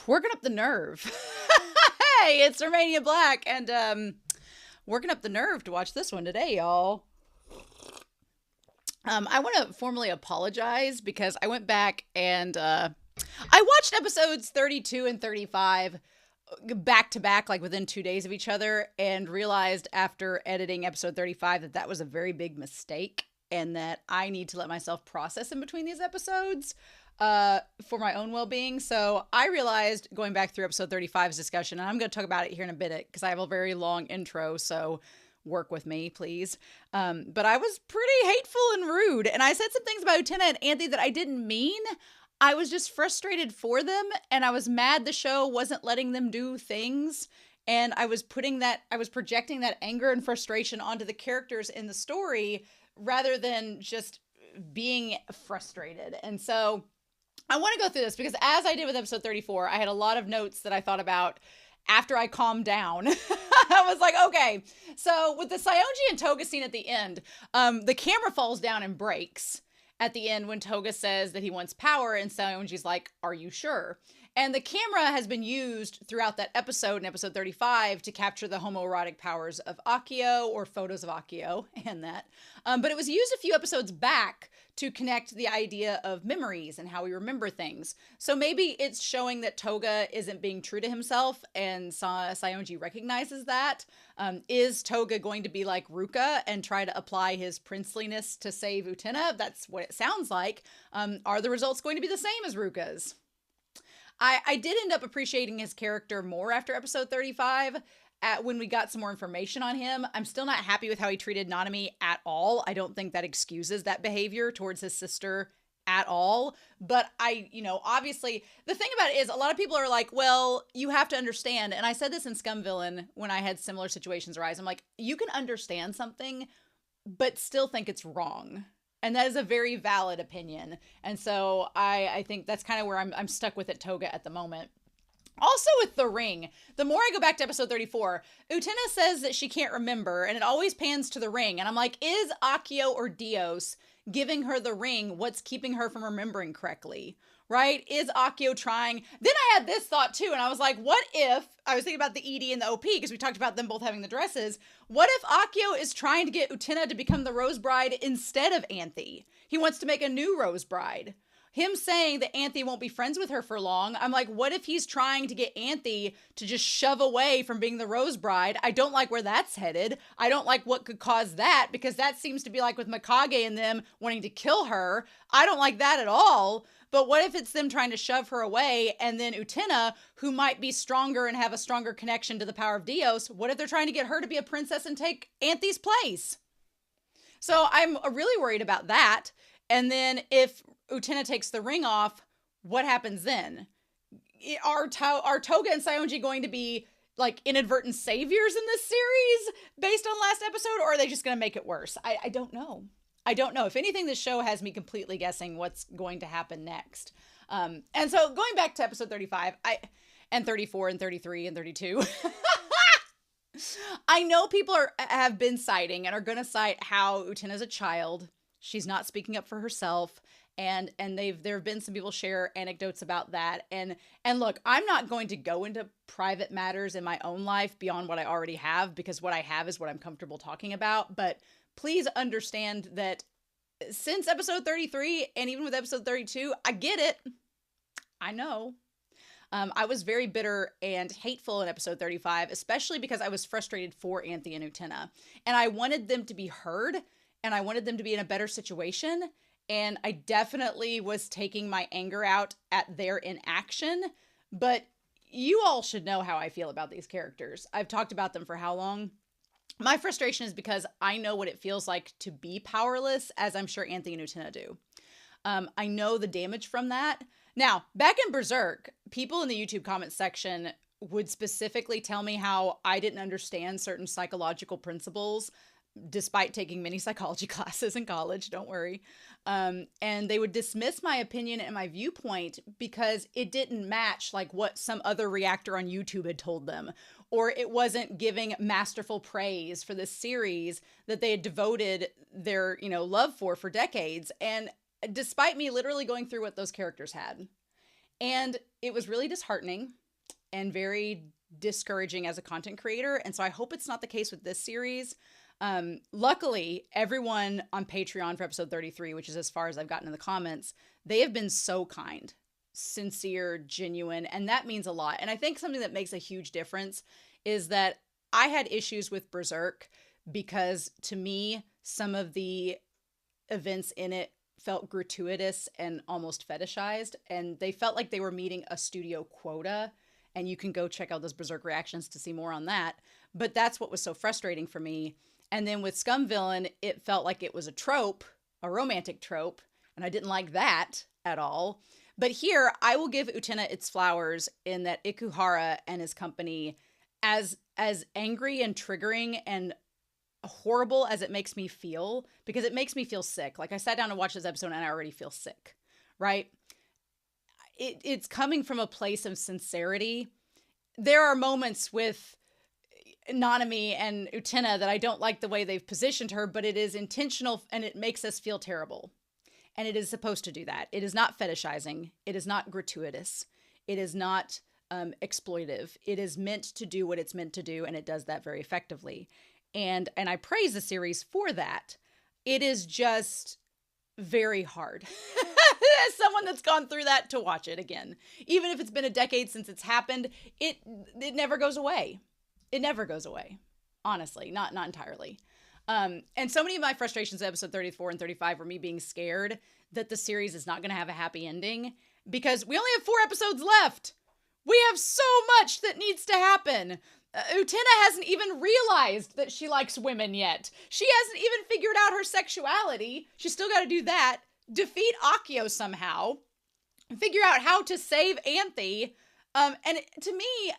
Working up the nerve. Hey, it's Romania Black, and working up the nerve to watch this one today, y'all. I want to formally apologize because I went back and I watched episodes 32 and 35 back to back, like within 2 days of each other, and realized after editing episode 35 that that was a very big mistake and that I need to let myself process in between these episodes for my own well-being. So I realized going back through episode 35's discussion, and I'm going to talk about it here in a bit because I have a very long intro, so work with me, please. But I was pretty hateful and rude, and I said some things about Utena and Anthy that I didn't mean. I was just frustrated for them, and I was mad the show wasn't letting them do things, and I was projecting that anger and frustration onto the characters in the story rather than just being frustrated. And so I want to go through this because, as I did with episode 34, I had a lot of notes that I thought about after I calmed down. I was like, okay, so with the Saionji and Touga scene at the end, the camera falls down and breaks at the end when Touga says that he wants power, and Saionji's like, are you sure? And the camera has been used throughout that episode, in episode 35, to capture the homoerotic powers of Akio, or photos of Akio, and that. But it was used a few episodes back to connect the idea of memories and how we remember things. So maybe it's showing that Touga isn't being true to himself, and Saionji recognizes that. Is Touga going to be like Ruka and try to apply his princeliness to save Utena? That's what it sounds like. Are the results going to be the same as Ruka's? I did end up appreciating his character more after episode 35 when we got some more information on him. I'm still not happy with how he treated Nanami at all. I don't think that excuses that behavior towards his sister at all. But obviously, the thing about it is a lot of people are like, well, you have to understand. And I said this in Scum Villain when I had similar situations arise. I'm like, you can understand something, but still think it's wrong. And that is a very valid opinion. And so I think that's kind of where I'm stuck with it, Touga, at the moment. Also with the ring, the more I go back to episode 34, Utena says that she can't remember, and it always pans to the ring. And I'm like, is Akio or Dios giving her the ring what's keeping her from remembering correctly? Right? Is Akio trying? Then I had this thought too, and I was like, what if, I was thinking about the ED and the OP, because we talked about them both having the dresses. What if Akio is trying to get Utena to become the Rose Bride instead of Anthy? He wants to make a new Rose Bride. Him saying that Anthy won't be friends with her for long, I'm like, what if he's trying to get Anthy to just shove away from being the Rose Bride? I don't like where that's headed. I don't like what could cause that, because that seems to be like with Mikage and them wanting to kill her. I don't like that at all. But what if it's them trying to shove her away, and then Utena, who might be stronger and have a stronger connection to the power of Dios, what if they're trying to get her to be a princess and take Anthy's place? So I'm really worried about that. And then if Utena takes the ring off, what happens then? Are Touga and Saionji going to be like inadvertent saviors in this series based on last episode, or are they just going to make it worse? I don't know. I don't know. If anything, this show has me completely guessing what's going to happen next. And so going back to episode 35, and 34 and 33 and 32, I know people have been citing and are going to cite how Utena's a child. She's not speaking up for herself. And there have been some people share anecdotes about that. And look, I'm not going to go into private matters in my own life beyond what I already have, because what I have is what I'm comfortable talking about. But please understand that since episode 33 and even with episode 32, I get it. I know. I was very bitter and hateful in episode 35, especially because I was frustrated for Anthy and Utena. And I wanted them to be heard, and I wanted them to be in a better situation. And I definitely was taking my anger out at their inaction. But you all should know how I feel about these characters. I've talked about them for how long? My frustration is because I know what it feels like to be powerless, as I'm sure Anthy and Utena do. I know the damage from that. Now, back in Berserk, people in the YouTube comments section would specifically tell me how I didn't understand certain psychological principles, despite taking many psychology classes in college, don't worry. And they would dismiss my opinion and my viewpoint because it didn't match like what some other reactor on YouTube had told them, or it wasn't giving masterful praise for this series that they had devoted their, love for decades. And despite me literally going through what those characters had, And it was really disheartening and very discouraging as a content creator. And so I hope it's not the case with this series. Luckily, everyone on Patreon for episode 33, which is as far as I've gotten in the comments, they have been so kind, sincere, genuine, and that means a lot. And I think something that makes a huge difference is that I had issues with Berserk because to me, some of the events in it felt gratuitous and almost fetishized, and they felt like they were meeting a studio quota. And you can go check out those Berserk reactions to see more on that. But that's what was so frustrating for me. And then with Scum Villain, it felt like it was a trope, a romantic trope, and I didn't like that at all. But here, I will give Utena its flowers in that Ikuhara and his company, as angry and triggering and horrible as it makes me feel, because it makes me feel sick. Like, I sat down to watch this episode and I already feel sick, right? It's coming from a place of sincerity. There are moments with Nanami and Utena that I don't like the way they've positioned her, but it is intentional and it makes us feel terrible. And it is supposed to do that. It is not fetishizing. It is not gratuitous. It is not exploitive. It is meant to do what it's meant to do, and it does that very effectively. And I praise the series for that. It is just very hard as someone that's gone through that to watch it again. Even if it's been a decade since it's happened, it never goes away. It never goes away. Honestly, not entirely. And so many of my frustrations in episode 34 and 35 were me being scared that the series is not going to have a happy ending because we only have 4 episodes left. We have so much that needs to happen. Utena hasn't even realized that she likes women yet. She hasn't even figured out her sexuality. She's still got to do that. Defeat Akio somehow. Figure out how to save Anthy. And to me,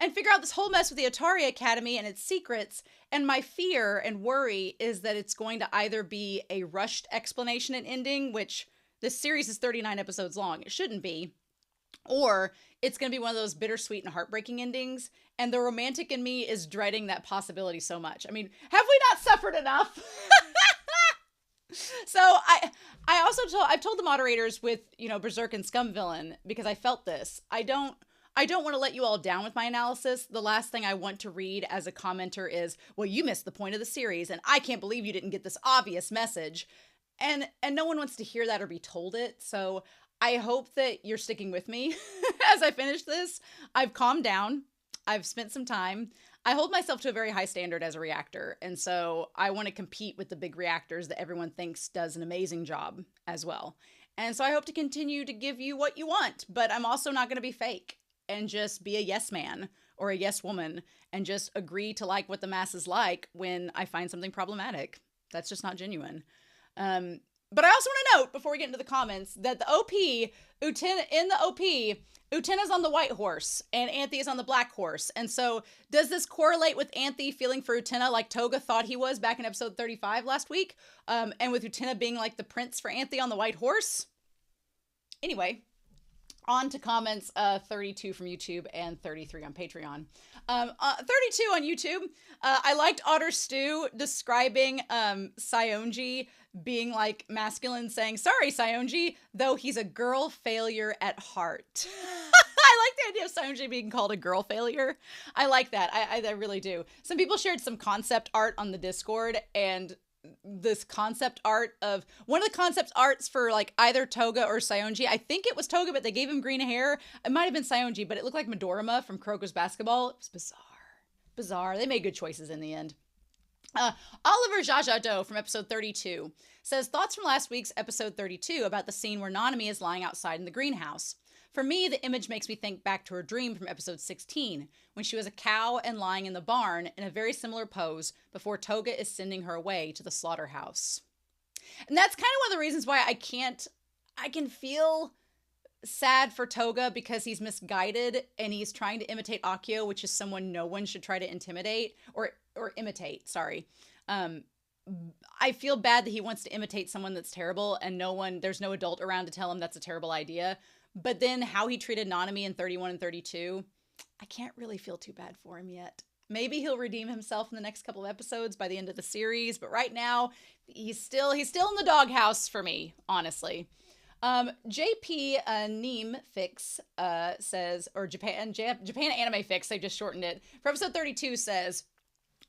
and figure out this whole mess with the Atari Academy and its secrets. And my fear and worry is that it's going to either be a rushed explanation and ending, which this series is 39 episodes long. It shouldn't be. Or it's going to be one of those bittersweet and heartbreaking endings. And the romantic in me is dreading that possibility so much. I mean, have we not suffered enough? So I've told the moderators with, Berserk and Scum Villain, because I felt this. I don't want to let you all down with my analysis. The last thing I want to read as a commenter is, well, you missed the point of the series, and I can't believe you didn't get this obvious message. And no one wants to hear that or be told it. So I hope that you're sticking with me as I finish this. I've calmed down. I've spent some time. I hold myself to a very high standard as a reactor, and so I want to compete with the big reactors that everyone thinks does an amazing job as well. And so I hope to continue to give you what you want, but I'm also not going to be fake and just be a yes man or a yes woman and just agree to like what the masses like when I find something problematic. That's just not genuine. But I also want to note, before we get into the comments, that the OP, Utena's on the white horse, and Anthy is on the black horse. And so, does this correlate with Anthy feeling for Utena like Touga thought he was back in episode 35 last week? And with Utena being like the prince for Anthy on the white horse? Anyway, on to comments 32 from YouTube and 33 on Patreon. 32 on YouTube, I liked Otter Stew describing Saionji being like masculine, saying, sorry, Saionji, though he's a girl failure at heart. I like the idea of Saionji being called a girl failure. I like that. I really do. Some people shared some concept art on the Discord, and this concept art of one of the concept arts for like either Touga or Saionji. I think it was Touga, but they gave him green hair. It might have been Saionji, but it looked like Midorima from Kuroko's Basketball. It was bizarre. They made good choices in the end. Oliver Jajado from episode 32 says, thoughts from last week's episode 32 about the scene where Nanami is lying outside in the greenhouse. For me, the image makes me think back to her dream from episode 16, when she was a cow and lying in the barn in a very similar pose before Touga is sending her away to the slaughterhouse. And that's kind of one of the reasons why I can feel sad for Touga, because he's misguided and he's trying to imitate Akio, which is someone no one should try to intimidate or imitate. Sorry. I feel bad that he wants to imitate someone that's terrible and there's no adult around to tell him that's a terrible idea. But then how he treated Nanami in 31 and 32, I can't really feel too bad for him yet. Maybe he'll redeem himself in the next couple of episodes by the end of the series, but right now he's still in the doghouse for me, honestly. JP Neem Fix says, or Japan Anime Fix, they just shortened it, for episode 32 says,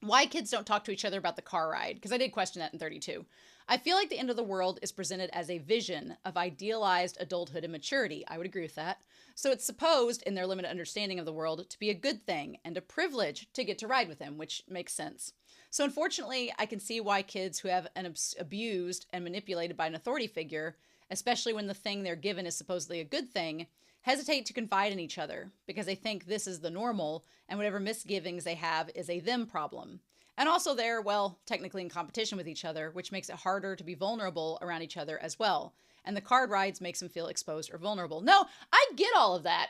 why kids don't talk to each other about the car ride, because I did question that in 32. I feel like the end of the world is presented as a vision of idealized adulthood and maturity. I would agree with that. So it's supposed, in their limited understanding of the world, to be a good thing and a privilege to get to ride with him, which makes sense. So unfortunately, I can see why kids who have been abused and manipulated by an authority figure, especially when the thing they're given is supposedly a good thing, hesitate to confide in each other because they think this is the normal and whatever misgivings they have is a them problem. And also they're, well, technically in competition with each other, which makes it harder to be vulnerable around each other as well. And the card rides makes them feel exposed or vulnerable. No, I get all of that.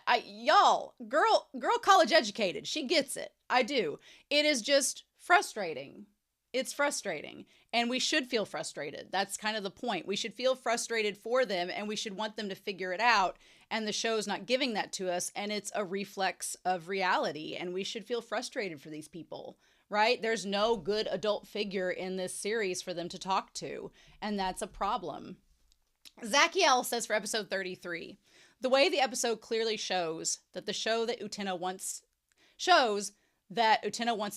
Girl college educated. She gets it. I do. It is just frustrating. It's frustrating. And we should feel frustrated. That's kind of the point. We should feel frustrated for them and we should want them to figure it out. And the show's not giving that to us. And it's a reflex of reality. And we should feel frustrated for these people, right? There's no good adult figure in this series for them to talk to. And that's a problem. Zachiel says for episode 33, the way the episode clearly shows that Utena wants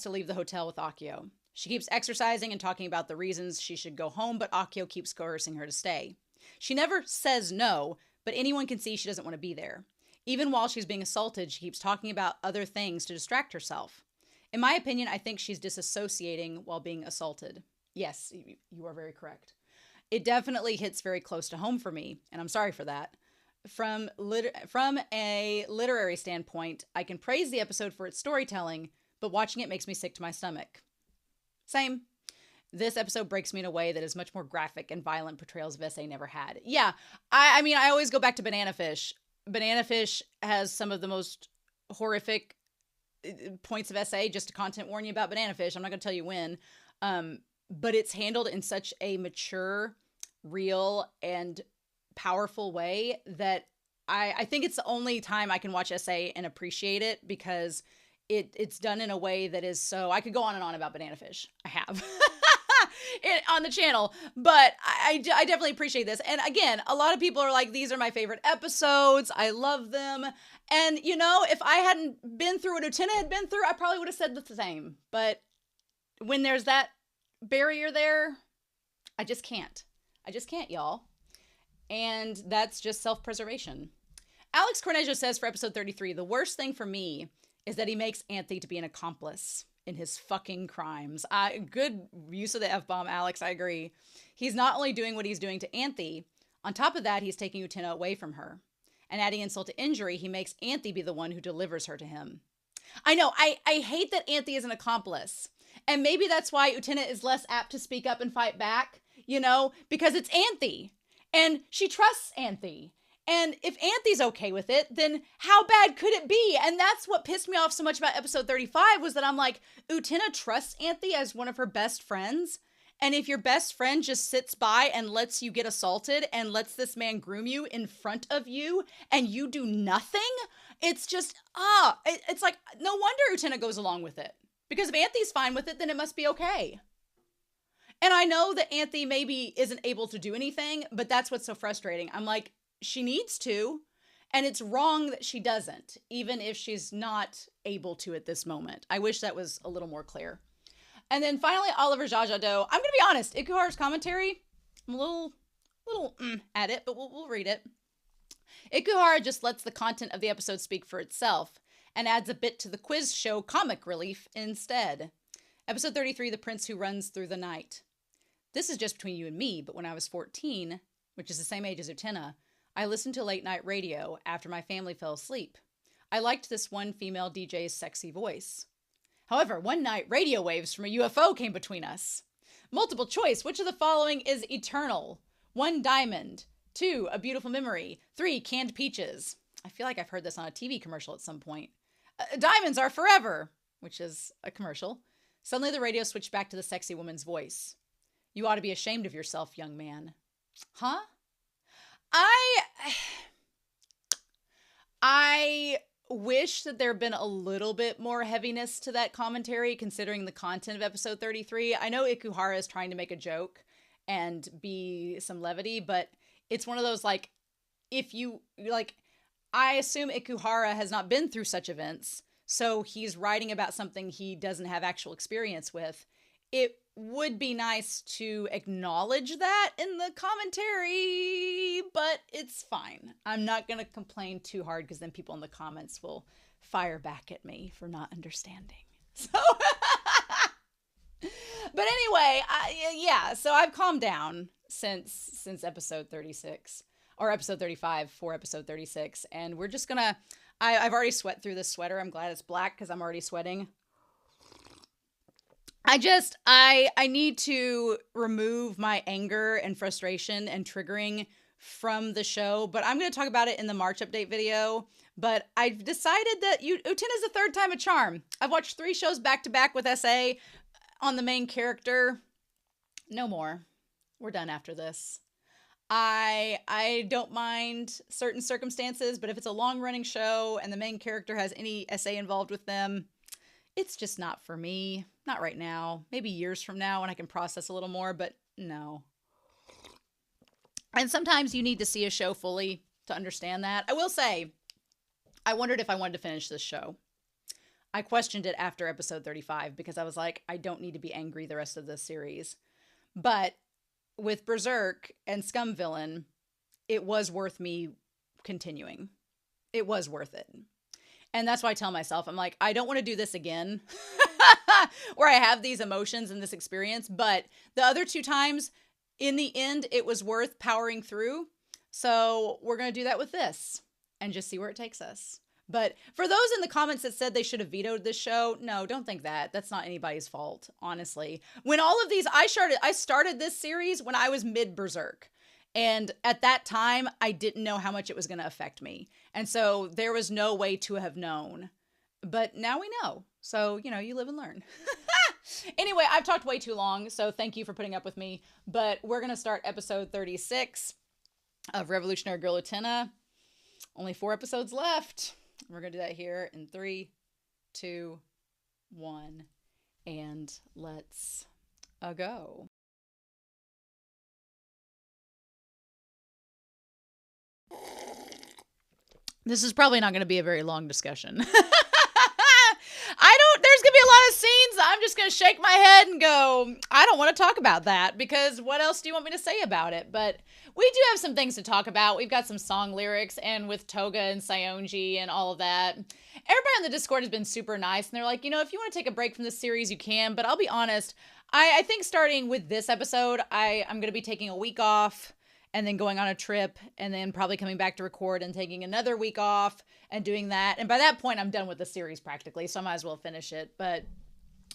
to leave the hotel with Akio. She keeps exercising and talking about the reasons she should go home, but Akio keeps coercing her to stay. She never says no, but anyone can see she doesn't want to be there. Even while she's being assaulted, she keeps talking about other things to distract herself. In my opinion, I think she's disassociating while being assaulted. Yes, you are very correct. It definitely hits very close to home for me, and I'm sorry for that. From a literary standpoint, I can praise the episode for its storytelling, but watching it makes me sick to my stomach. Same. This episode breaks me in a way that is much more graphic and violent portrayals of SA never had. Yeah, I mean, I always go back to Banana Fish. Banana Fish has some of the most horrific points of SA, just to content warn you about Banana Fish. I'm not going to tell you when. But it's handled in such a mature, real, and powerful way that I think it's the only time I can watch SA and appreciate it because it's done in a way that is so... I could go on and on about Banana Fish. I have. On the channel. But I definitely appreciate this. And again, a lot of people are like, these are my favorite episodes. I love them. And, you know, if I hadn't been through what Utena had been through, I probably would have said the same. But when there's that barrier there, I just can't, y'all. And that's just self-preservation. Alex Cornejo says for episode 33, the worst thing for me is that he makes Anthy to be an accomplice in his fucking crimes. Good use of the F-bomb, Alex, I agree. He's not only doing what he's doing to Anthy, on top of that, he's taking Utena away from her. And adding insult to injury, he makes Anthy be the one who delivers her to him. I know, I hate that Anthy is an accomplice. And maybe that's why Utena is less apt to speak up and fight back, you know, because it's Anthy. And she trusts Anthy. And if Anthy's okay with it, then how bad could it be? And that's what pissed me off so much about episode 35 was that I'm like, Utena trusts Anthy as one of her best friends. And if your best friend just sits by and lets you get assaulted and lets this man groom you in front of you and you do nothing, it's just, it's like, no wonder Utena goes along with it. Because if Anthy's fine with it, then it must be okay. And I know that Anthy maybe isn't able to do anything, but that's what's so frustrating. I'm like, she needs to, and it's wrong that she doesn't, even if she's not able to at this moment. I wish that was a little more clear. And then finally, Oliver Jajado. I'm going to be honest, Ikuhara's commentary, I'm a little at it, but we'll read it. Ikuhara just lets the content of the episode speak for itself, and adds a bit to the quiz show comic relief instead. Episode 33, The Prince Who Runs Through the Night. This is just between you and me, but when I was 14, which is the same age as Utena, I listened to late night radio after my family fell asleep. I liked this one female DJ's sexy voice. However, one night, radio waves from a UFO came between us. Multiple choice, which of the following is eternal? 1, diamond. 2, a beautiful memory. 3, canned peaches. I feel like I've heard this on a TV commercial at some point. Diamonds are forever, which is a commercial. Suddenly the radio switched back to the sexy woman's voice. You ought to be ashamed of yourself, young man. Huh? I wish that there had been a little bit more heaviness to that commentary, considering the content of episode 33. I know Ikuhara is trying to make a joke and be some levity, but it's one of those, like, if you, like, I assume Ikuhara has not been through such events, so he's writing about something he doesn't have actual experience with. It would be nice to acknowledge that in the commentary, but it's fine. I'm not going to complain too hard because then people in the comments will fire back at me for not understanding. So, but anyway, yeah, so I've calmed down since episode 36 or episode 35 for episode 36. And we're just going to, I've already sweat through this sweater. I'm glad it's black because I'm already sweating. I need to remove my anger and frustration and triggering from the show, but I'm going to talk about it in the March update video. But I've decided that Utena's a third time a charm. I've watched 3 shows back to back with SA on the main character. No more. We're done after this. I don't mind certain circumstances, but if it's a long running show and the main character has any SA involved with them, it's just not for me. Not right now. Maybe years from now when I can process a little more, but no. And sometimes you need to see a show fully to understand that. I will say, I wondered if I wanted to finish this show. I questioned it after episode 35 because I was like, I don't need to be angry the rest of this series. But with Berserk and Scum Villain, it was worth me continuing. It was worth it. And that's why I tell myself, I'm like, I don't want to do this again where I have these emotions and this experience. But the other 2 times, in the end, it was worth powering through. So we're going to do that with this and just see where it takes us. But for those in the comments that said they should have vetoed this show, no, don't think that. That's not anybody's fault, honestly. When all of these, I started this series when I was mid-Berserk. And at that time, I didn't know how much it was going to affect me. And so there was no way to have known. But now we know. So, you live and learn. Anyway, I've talked way too long, so thank you for putting up with me. But we're going to start episode 36 of Revolutionary Girl Utena. Only 4 episodes left. We're going to do that here in 3, 2, 1. And let's go. This is probably not going to be a very long discussion. There's going to be a lot of scenes. I'm just going to shake my head and go, I don't want to talk about that because what else do you want me to say about it? But we do have some things to talk about. We've got some song lyrics and with Touga and Saionji and all of that. Everybody on the Discord has been super nice. And they're like, if you want to take a break from this series, you can. But I'll be honest, I think starting with this episode, I'm going to be taking a week off and then going on a trip and then probably coming back to record and taking another week off and doing that. And by that point, I'm done with the series practically, so I might as well finish it. But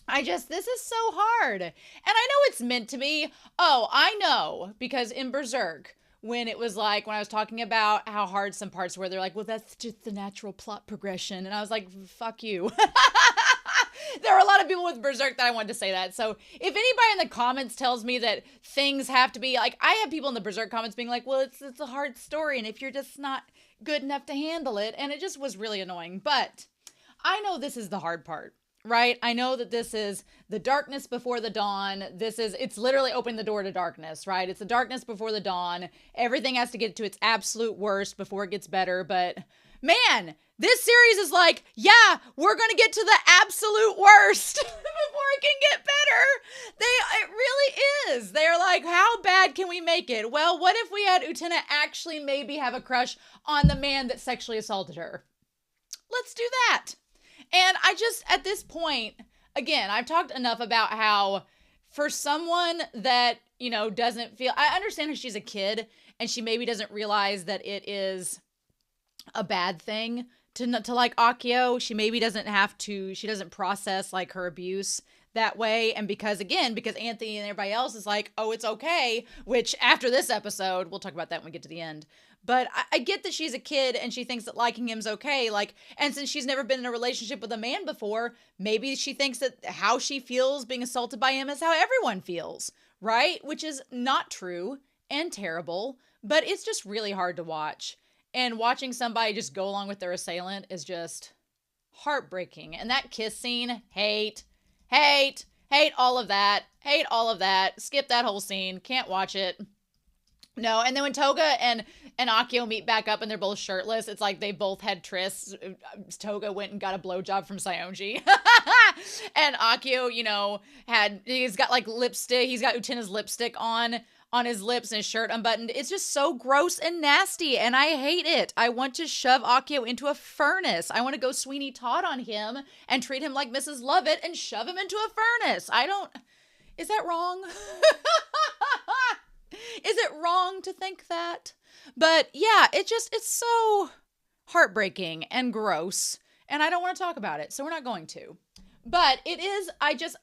this is so hard. And I know it's meant to be. Oh, I know, because in Berserk, when I was talking about how hard some parts were, they're like, well, that's just the natural plot progression. And I was like, fuck you. There are a lot of people with Berserk that I wanted to say that. So if anybody in the comments tells me that things have to be like, I have people in the Berserk comments being like, well, it's a hard story. And if you're just not good enough to handle it, and it just was really annoying. But I know this is the hard part, right? I know that this is the darkness before the dawn. It's literally opening the door to darkness, right? It's the darkness before the dawn. Everything has to get to its absolute worst before it gets better. But man, this series is like, yeah, we're going to get to the absolute worst before it can get better. It really is. They're like, how bad can we make it? Well, what if we had Utena actually maybe have a crush on the man that sexually assaulted her? Let's do that. And at this point, again, I've talked enough about how for someone that, doesn't feel, I understand that she's a kid and she maybe doesn't realize that it is a bad thing to like Akio. She maybe she doesn't process like her abuse that way. And because Anthy and everybody else is like, oh, it's okay, which after this episode, we'll talk about that when we get to the end. But I get that she's a kid and she thinks that liking him's okay. And since she's never been in a relationship with a man before, maybe she thinks that how she feels being assaulted by him is how everyone feels, right? Which is not true and terrible, but it's just really hard to watch. And watching somebody just go along with their assailant is just heartbreaking. And that kiss scene, hate all of that. Hate all of that. Skip that whole scene. Can't watch it. No, and then when Touga and and Akio meet back up and they're both shirtless. It's like they both had trysts. Touga went and got a blowjob from Saionji. And Akio, he's got like lipstick. He's got Utena's lipstick on his lips and his shirt unbuttoned. It's just so gross and nasty, and I hate it. I want to shove Akio into a furnace. I want to go Sweeney Todd on him and treat him like Mrs. Lovett and shove him into a furnace. Is that wrong? Is it wrong to think that? But yeah, it's so heartbreaking and gross, and I don't want to talk about it, so we're not going to. But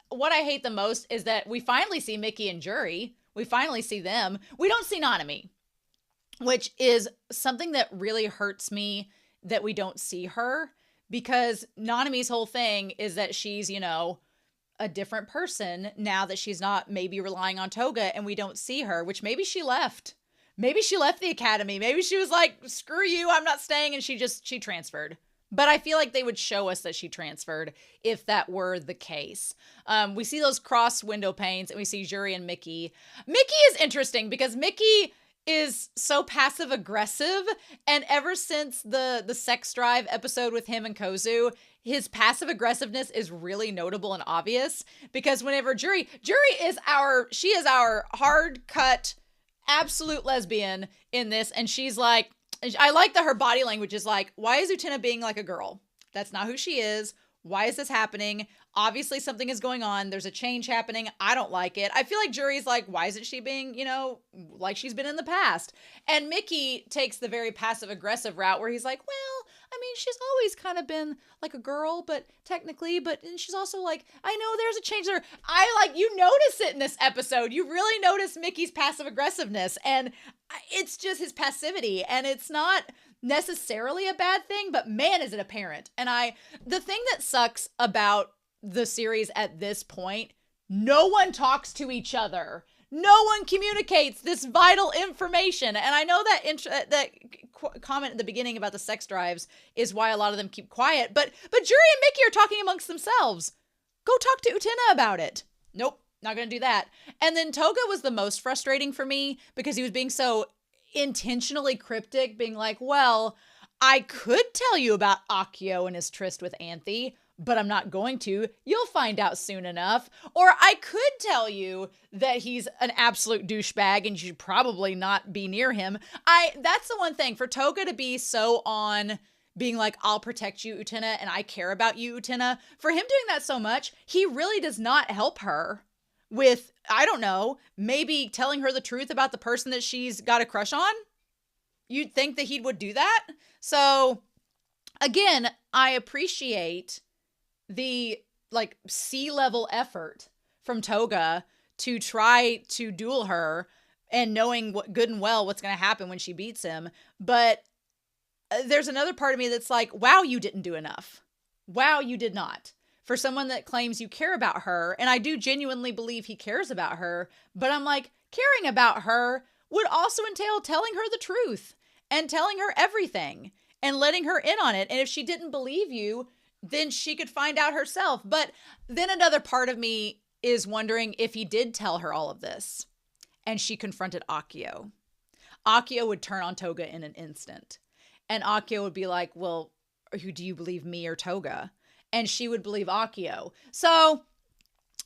what I hate the most is that we finally see Mickey and Jury. We finally see them. We don't see Nanami, which is something that really hurts me that we don't see her, because Nanami's whole thing is that she's, a different person now that she's not maybe relying on Touga, and we don't see her, which maybe she left. Maybe she left the academy. Maybe she was like, screw you, I'm not staying. And she transferred. But I feel like they would show us that she transferred if that were the case. We see those cross window panes and we see Jury and Mickey. Mickey is interesting because Mickey is so passive aggressive. And ever since the sex drive episode with him and Kozu, his passive aggressiveness is really notable and obvious, because whenever Jury is our hard cut, absolute lesbian in this. And she's like, I like that her body language is like, why is Utena being like a girl? That's not who she is. Why is this happening? Obviously something is going on. There's a change happening. I don't like it. I feel like Jury's like, why isn't she being, like she's been in the past? And Mickey takes the very passive aggressive route where he's like, well, I mean, she's always kind of been like a girl, but she's also like, I know there's a change there. You notice it in this episode. You really notice Mickey's passive aggressiveness, and it's just his passivity, and it's not necessarily a bad thing, but man, is it apparent. And the thing that sucks about the series at this point, no one talks to each other. No one communicates this vital information. And I know that comment at the beginning about the sex drives is why a lot of them keep quiet, but Jury and Mickey are talking amongst themselves. Go talk to Utena about it. Nope, not gonna do that. And then Touga was the most frustrating for me because he was being so intentionally cryptic, being like, well, I could tell you about Akio and his tryst with Anthy, but I'm not going to. You'll find out soon enough. Or I could tell you that he's an absolute douchebag and you should probably not be near him. That's the one thing for Touga to be so on being like, I'll protect you, Utena, and I care about you, Utena. For him doing that so much, he really does not help her with, I don't know, maybe telling her the truth about the person that she's got a crush on. You'd think that he would do that. So again, I appreciate the C-level effort from Touga to try to duel her and knowing good and well what's going to happen when she beats him. But there's another part of me that's like, wow, you didn't do enough. Wow, you did not. For someone that claims you care about her, and I do genuinely believe he cares about her, but I'm like, caring about her would also entail telling her the truth and telling her everything and letting her in on it. And if she didn't believe you, then she could find out herself. But then another part of me is wondering if he did tell her all of this and she confronted Akio. Akio would turn on Touga in an instant. And Akio would be like, well, who do you believe, me or Touga? And she would believe Akio. So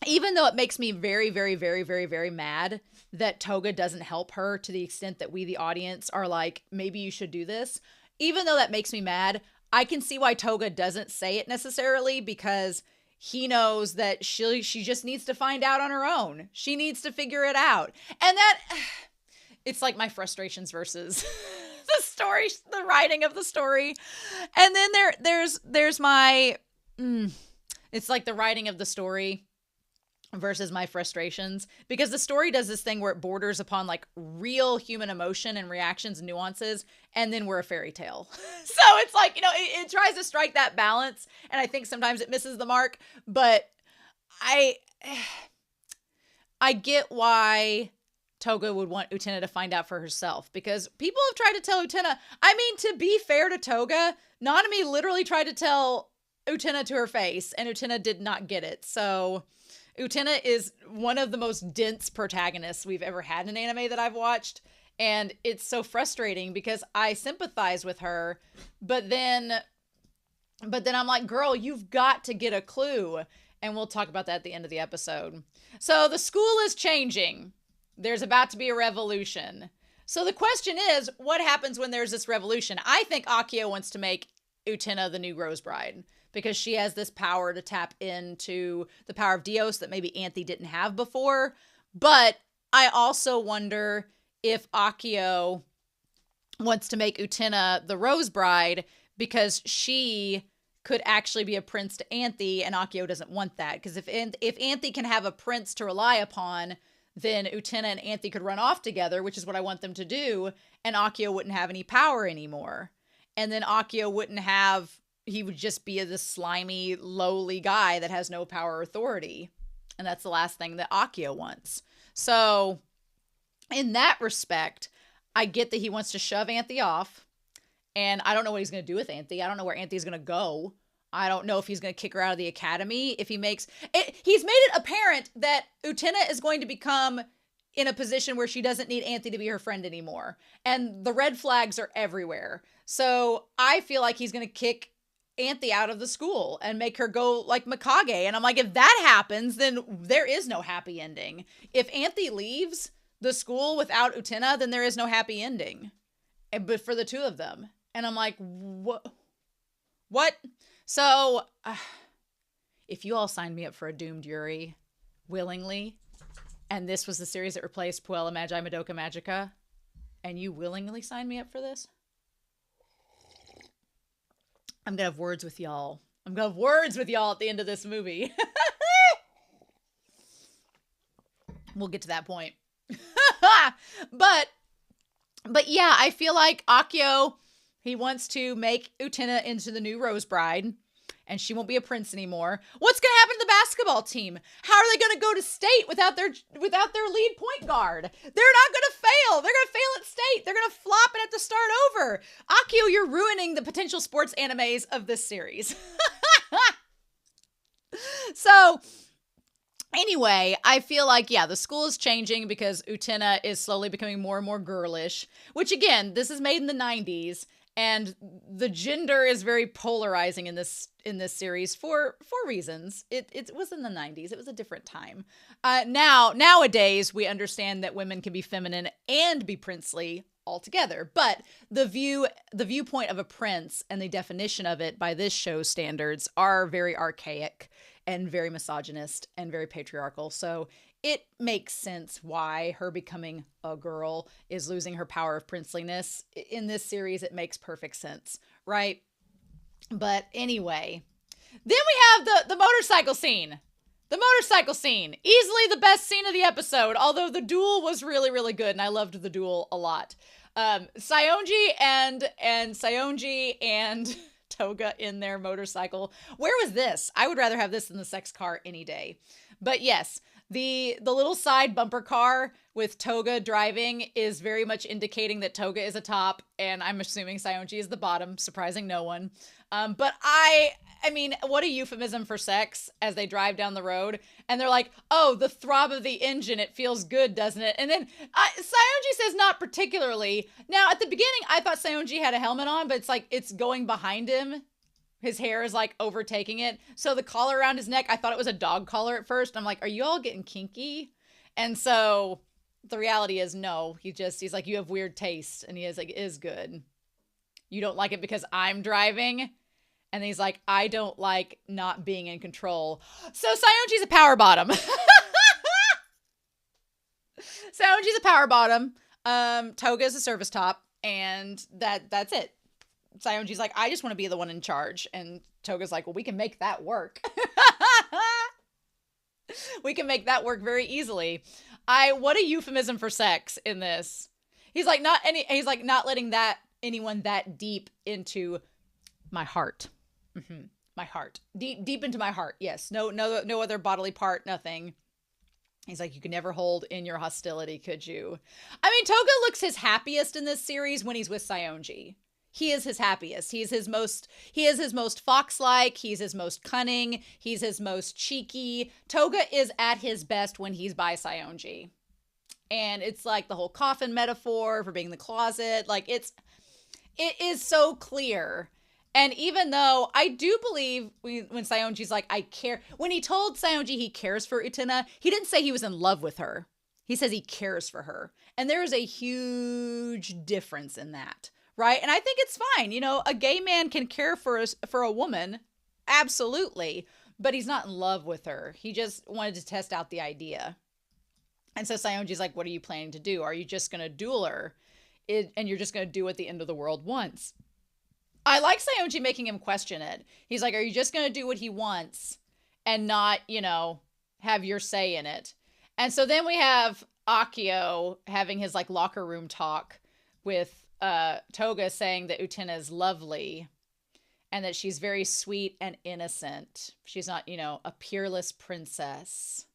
even though it makes me very, very, very, very, very mad that Touga doesn't help her to the extent that we, the audience, are like, maybe you should do this. Even though that makes me mad, I can see why Touga doesn't say it necessarily, because he knows that she just needs to find out on her own. She needs to figure it out. And that, it's like my frustrations versus the story, the writing of the story. And then there's my, it's like the writing of the story versus my frustrations, because the story does this thing where it borders upon like real human emotion and reactions and nuances, and then we're a fairy tale. So it's like, it tries to strike that balance, and I think sometimes it misses the mark, but I get why Touga would want Utena to find out for herself, because people have tried to tell Utena, to be fair to Touga, Nanami literally tried to tell Utena to her face, and Utena did not get it. So Utena is one of the most dense protagonists we've ever had in an anime that I've watched. And it's so frustrating because I sympathize with her, but then I'm like, girl, you've got to get a clue. And we'll talk about that at the end of the episode. So the school is changing. There's about to be a revolution. So the question is, what happens when there's this revolution? I think Akio wants to make Utena the new Rose Bride because she has this power to tap into the power of Dios that maybe Anthy didn't have before. But I also wonder if Akio wants to make Utena the Rose Bride because she could actually be a prince to Anthy, and Akio doesn't want that. Because if Anthy can have a prince to rely upon, then Utena and Anthy could run off together, which is what I want them to do, and Akio wouldn't have any power anymore. And then Akio wouldn't have, he would just be this slimy, lowly guy that has no power or authority. And that's the last thing that Akio wants. So in that respect, I get that he wants to shove Anthy off. And I don't know what he's going to do with Anthy. I don't know where Anthy's going to go. I don't know if he's going to kick her out of the academy. If he makes it, he's made it apparent that Utena is going to become in a position where she doesn't need Anthy to be her friend anymore. And the red flags are everywhere. So I feel like he's going to kick Anthy out of the school and make her go like Mikage. And I'm like, if that happens, then there is no happy ending. If Anthy leaves the school without Utena, then there is no happy ending. But for the two of them. And I'm like, what? So, if you all signed me up for a Doomed Yuri willingly, and this was the series that replaced Puella Magi Madoka Magica, and you willingly signed me up for this, I'm going to have words with y'all. I'm going to have words with y'all at the end of this movie. We'll get to that point. But yeah, I feel like Akio, he wants to make Utena into the new Rose Bride, and she won't be a prince anymore. What's going to happen to the basketball team? How are they going to go to state without their lead point guard? They're not going to fail. They're going to fail at state. They're going to flop and have to start over. Akio, you're ruining the potential sports animes of this series. So anyway, I feel like, yeah, the school is changing because Utena is slowly becoming more and more girlish, which again, this is made in the 90s, and the gender is very polarizing in this series for reasons. It was in the 90s. It was a different time. Nowadays, we understand that women can be feminine and be princely altogether, but the viewpoint of a prince and the definition of it by this show's standards are very archaic and very misogynist and very patriarchal. So it makes sense why her becoming a girl is losing her power of princeliness. In this series, it makes perfect sense, right? But anyway, then we have the motorcycle scene. The motorcycle scene. Easily the best scene of the episode, although the duel was really, really good, and I loved the duel a lot. Saionji and Touga in their motorcycle. Where was this? I would rather have this than the sex car any day. But yes, the little side bumper car with Touga driving is very much indicating that Touga is a top, and I'm assuming Saionji is the bottom, surprising no one. But I mean, what a euphemism for sex as they drive down the road. And they're like, oh, the throb of the engine, it feels good, doesn't it? And then Saionji says not particularly. Now, at the beginning, I thought Saionji had a helmet on, but it's like it's going behind him. His hair is like overtaking it. So the collar around his neck, I thought it was a dog collar at first. I'm like, are you all getting kinky? And so the reality is no. He's like, you have weird taste. And he is like, it is good. You don't like it because I'm driving? And he's like, I don't like not being in control. So Saionji's a power bottom. Saionji's a power bottom. Touga's a service top. And that's it. Saionji's like, I just want to be the one in charge. And Touga's like, well, we can make that work. We can make that work very easily. What a euphemism for sex in this. He's like, not letting anyone that deep into my heart. Mm-hmm. My heart. Deep into my heart. Yes. No other bodily part, nothing. He's like, you could never hold in your hostility, could you? I mean, Touga looks his happiest in this series when he's with Saionji. He is his happiest. He is his most fox-like. He's his most cunning. He's his most cheeky. Touga is at his best when he's by Saionji. And it's like the whole coffin metaphor for being in the closet. Like it is so clear. And even though I do believe when Saionji's like, I care, when he told Saionji he cares for Utena, he didn't say he was in love with her. He says he cares for her. And there is a huge difference in that, right? And I think it's fine. You know, a gay man can care for a woman, absolutely, but he's not in love with her. He just wanted to test out the idea. And so Saionji's like, what are you planning to do? Are you just going to duel her? And you're just going to do what the end of the world wants? I like Saionji making him question it. He's like, are you just going to do what he wants and not, you know, have your say in it? And so then we have Akio having his like locker room talk with Touga, saying that Utena is lovely and that she's very sweet and innocent. She's not, you know, a peerless princess.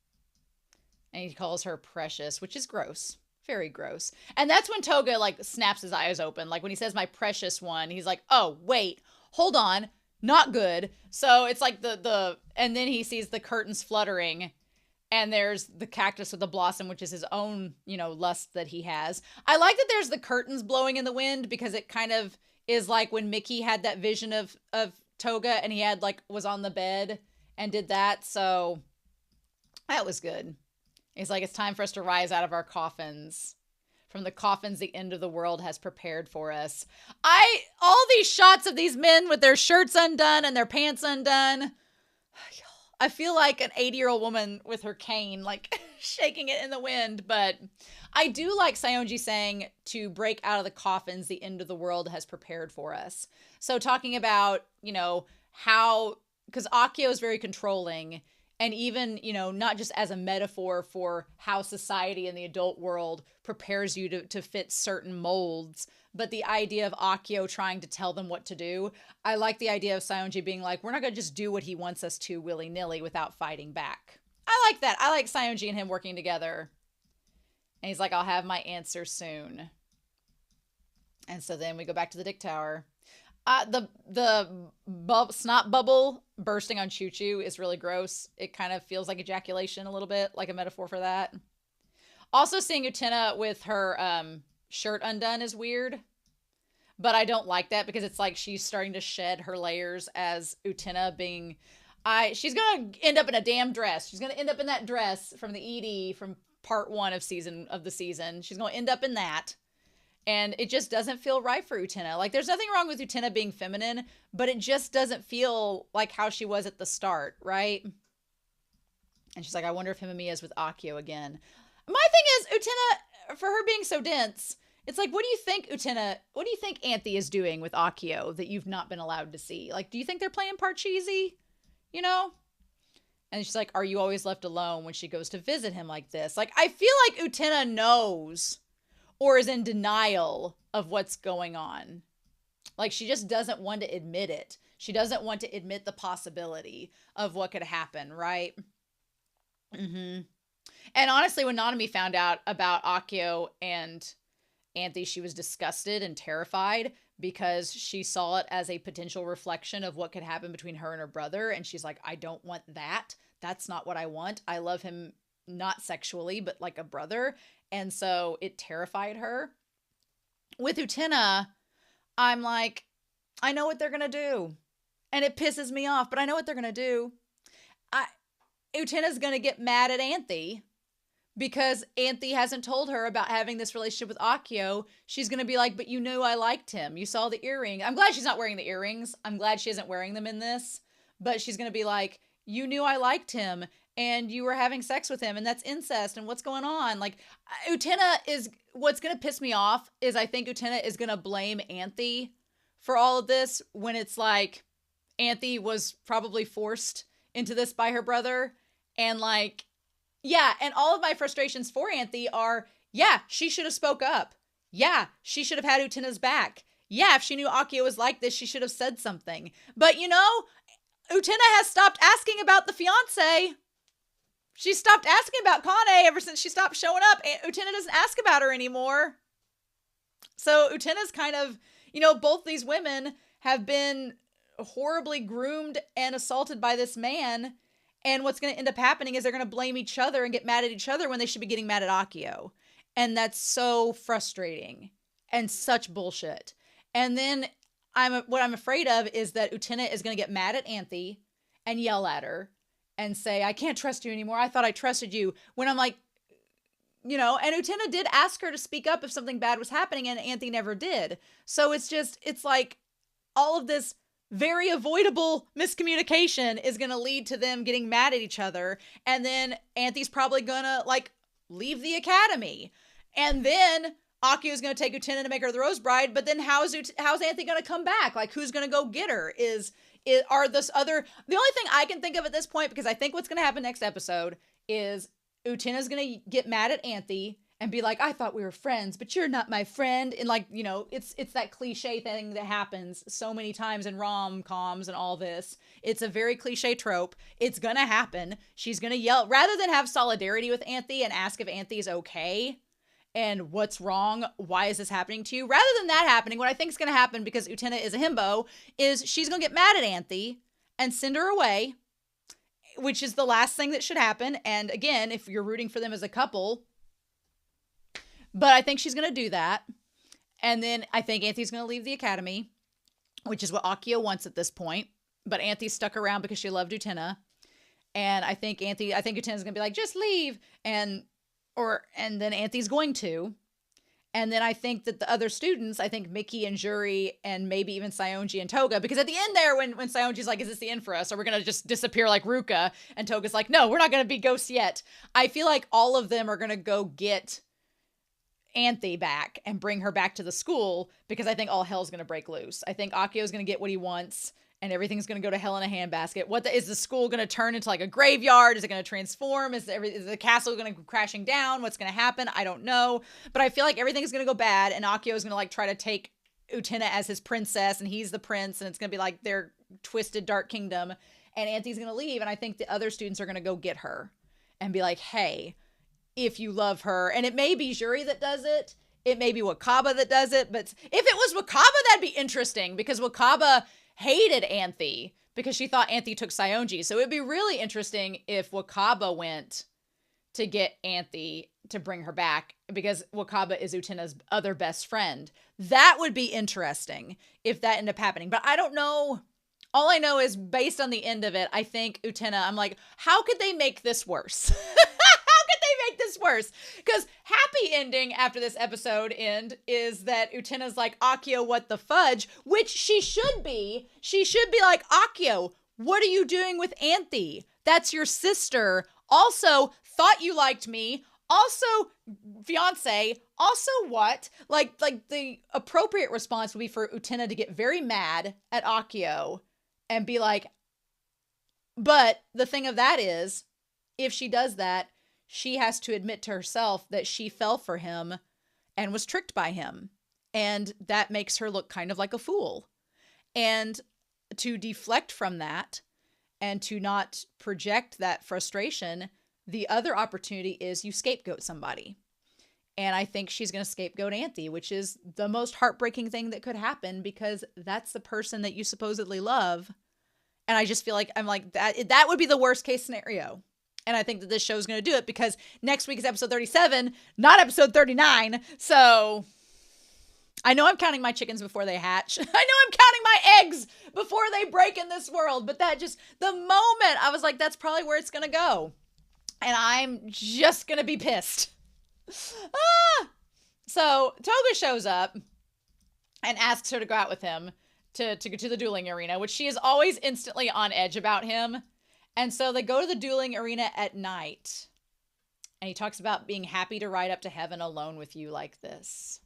And he calls her precious, which is gross. Very gross. And that's when Touga like snaps his eyes open. Like when he says my precious one, he's like, oh, wait, hold on. Not good. So it's like and then he sees the curtains fluttering and there's the cactus with the blossom, which is his own, you know, lust that he has. I like that there's the curtains blowing in the wind because it kind of is like when Mickey had that vision of Touga and he had like was on the bed and did that. So that was good. He's like, it's time for us to rise out of our coffins. From the coffins the end of the world has prepared for us. All these shots of these men with their shirts undone and their pants undone. I feel like an 80-year-old woman with her cane, like shaking it in the wind. But I do like Saionji saying to break out of the coffins the end of the world has prepared for us. So talking about, you know, how, because Akio is very controlling. And even, you know, not just as a metaphor for how society in the adult world prepares you to fit certain molds, but the idea of Akio trying to tell them what to do. I like the idea of Saionji being like, we're not going to just do what he wants us to willy-nilly without fighting back. I like that. I like Saionji and him working together. And he's like, I'll have my answer soon. And so then we go back to the Dick Tower. The snot bubble bursting on Choo Choo is really gross. It kind of feels like ejaculation a little bit, like a metaphor for that. Also seeing Utena with her shirt undone is weird. But I don't like that because it's like she's starting to shed her layers as Utena being... she's going to end up in a damn dress. She's going to end up in that dress from the ED from part 1 of the season. She's going to end up in that. And it just doesn't feel right for Utena. Like, there's nothing wrong with Utena being feminine, but it just doesn't feel like how she was at the start, right? And she's like, I wonder if him and me is with Akio again. My thing is, Utena, for her being so dense, it's like, what do you think Anthy is doing with Akio that you've not been allowed to see? Like, do you think they're playing Parcheesi? You know? And she's like, are you always left alone when she goes to visit him like this? Like, I feel like Utena knows... or is in denial of what's going on. Like, she just doesn't want to admit it. She doesn't want to admit the possibility of what could happen, right? Mm-hmm. And honestly, when Nanami found out about Akio and Anthy, she was disgusted and terrified because she saw it as a potential reflection of what could happen between her and her brother. And she's like, I don't want that. That's not what I want. I love him, not sexually, but like a brother. And so it terrified her. With Utena, I'm like, I know what they're going to do. And it pisses me off, but I know what they're going to do. Utena's going to get mad at Anthy because Anthy hasn't told her about having this relationship with Akio. She's going to be like, but you knew I liked him. You saw the earring. I'm glad she's not wearing the earrings. I'm glad she isn't wearing them in this. But she's going to be like, you knew I liked him. And you were having sex with him, and that's incest, and what's going on? Like, Utena is, what's going to piss me off is I think Utena is going to blame Anthy for all of this when it's like, Anthy was probably forced into this by her brother. And like, yeah, and all of my frustrations for Anthy are, yeah, she should have spoke up. Yeah, she should have had Utena's back. Yeah, if she knew Akio was like this, she should have said something. But you know, Utena has stopped asking about the fiance. She stopped asking about Kane ever since she stopped showing up. Utena doesn't ask about her anymore. So Utena's kind of, you know, both these women have been horribly groomed and assaulted by this man. And what's going to end up happening is they're going to blame each other and get mad at each other when they should be getting mad at Akio. And that's so frustrating and such bullshit. And then what I'm afraid of is that Utena is going to get mad at Anthy and yell at her and say, I can't trust you anymore. I thought I trusted you. When I'm like, and Utena did ask her to speak up if something bad was happening, and Anthy never did. So it's like all of this very avoidable miscommunication is going to lead to them getting mad at each other. And then Anthy's probably going to leave the academy. And then Akio is going to take Utena to make her the Rose Bride. But then how's Anthy going to come back? Who's going to go get her? The only thing I can think of at this point, because I think what's going to happen next episode is Utena's going to get mad at Anthy and be like, I thought we were friends, but you're not my friend. And it's that cliche thing that happens so many times in rom-coms and all this. It's a very cliche trope. It's going to happen. She's going to yell, rather than have solidarity with Anthy and ask if Anthy's okay and what's wrong, why is this happening to you? Rather than that happening, what I think is going to happen, because Utena is a himbo, is she's going to get mad at Anthy and send her away, which is the last thing that should happen. And again, if you're rooting for them as a couple, but I think she's going to do that. And then I think Anthy's going to leave the academy, which is what Akio wants at this point. But Anthy stuck around because she loved Utena. And I think Utena's going to be like, just leave. And then Anthy's going to. And then I think that the other students, I think Miki and Juri and maybe even Saionji and Touga, because at the end there, when Saionji's like, is this the end for us? Or we're going to just disappear like Ruka? And Toga's like, no, we're not going to be ghosts yet. I feel like all of them are going to go get Anthy back and bring her back to the school, because I think all hell's going to break loose. I think Akio's going to get what he wants, and everything's going to go to hell in a handbasket. Is the school going to turn into a graveyard? Is it going to transform? Is the castle going to go crashing down? What's going to happen? I don't know. But I feel like everything is going to go bad, and Akio is going to try to take Utena as his princess, and he's the prince, and it's going to be their twisted dark kingdom, and Anthy's going to leave, and I think the other students are going to go get her and be like, hey, if you love her, and it may be Juri that does it, it may be Wakaba that does it, but if it was Wakaba, that'd be interesting, because Wakaba hated Anthy because she thought Anthy took Saionji. So it'd be really interesting if Wakaba went to get Anthy to bring her back, because Wakaba is Utena's other best friend. That would be interesting if that ended up happening. But I don't know. All I know is, based on the end of it, I think Utena, I'm like, how could they make this worse? This worse, because happy ending after this episode end is that Utena's like, Akio, what the fudge? Which she should be like, Akio, what are you doing with Anthy? That's your sister. Also, thought you liked me. Also, fiance. Also, what? Like the appropriate response would be for Utena to get very mad at Akio and be like, but the thing of that is, if she does that, she has to admit to herself that she fell for him and was tricked by him. And that makes her look kind of like a fool. And to deflect from that and to not project that frustration, the other opportunity is you scapegoat somebody. And I think she's going to scapegoat Anthy, which is the most heartbreaking thing that could happen, because that's the person that you supposedly love. And I just feel like, I'm like, that would be the worst case scenario. And I think that this show is going to do it, because next week is episode 37, not episode 39. So I know I'm counting my chickens before they hatch. I know I'm counting my eggs before they break in this world. But that just, the moment I was like, that's probably where it's going to go. And I'm just going to be pissed. So Touga shows up and asks her to go out with him to go to the dueling arena, which she is always instantly on edge about him. And so they go to the dueling arena at night. And he talks about being happy to ride up to heaven alone with you like this.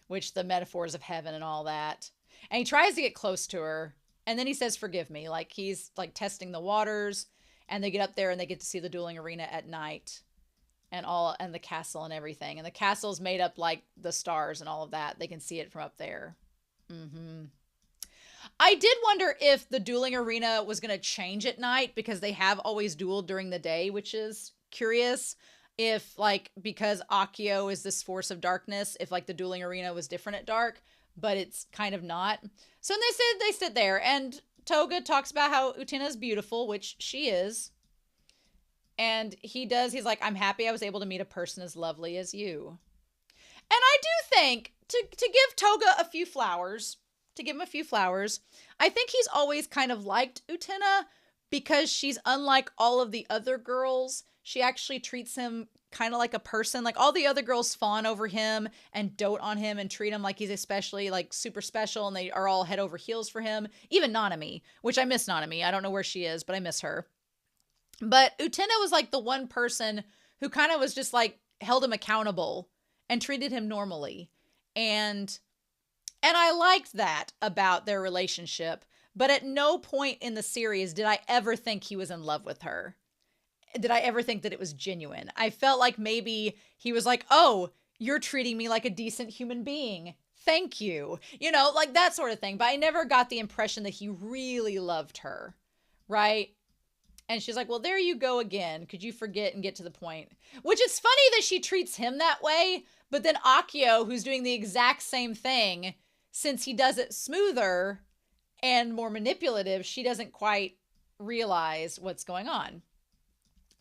Which, the metaphors of heaven and all that. And he tries to get close to her. And then he says, forgive me. Like, he's testing the waters. And they get up there and they get to see the dueling arena at night. And the castle and everything. And the castle's made up like the stars and all of that. They can see it from up there. I did wonder if the dueling arena was going to change at night, because they have always dueled during the day, which is curious. If, because Akio is this force of darkness, if, the dueling arena was different at dark, but it's kind of not. So they sit there, and Touga talks about how Utena is beautiful, which she is. And he's like, I'm happy I was able to meet a person as lovely as you. And I do think to give Touga a few flowers, I think he's always kind of liked Utena because she's unlike all of the other girls. She actually treats him kind of like a person. Like all the other girls fawn over him and dote on him and treat him like he's especially like super special, and they are all head over heels for him. Even Nanami, which I miss Nanami. I don't know where she is, but I miss her. But Utena was like the one person who kind of was just like held him accountable and treated him normally. And I liked that about their relationship, but at no point in the series did I ever think he was in love with her. Did I ever think that it was genuine? I felt like maybe he was like, "Oh, you're treating me like a decent human being. Thank you." You know, like that sort of thing. But I never got the impression that he really loved her, right? And she's like, "Well, there you go again. Could you forget and get to the point?" Which is funny that she treats him that way, but then Akio, who's doing the exact same thing, since he does it smoother and more manipulative, she doesn't quite realize what's going on.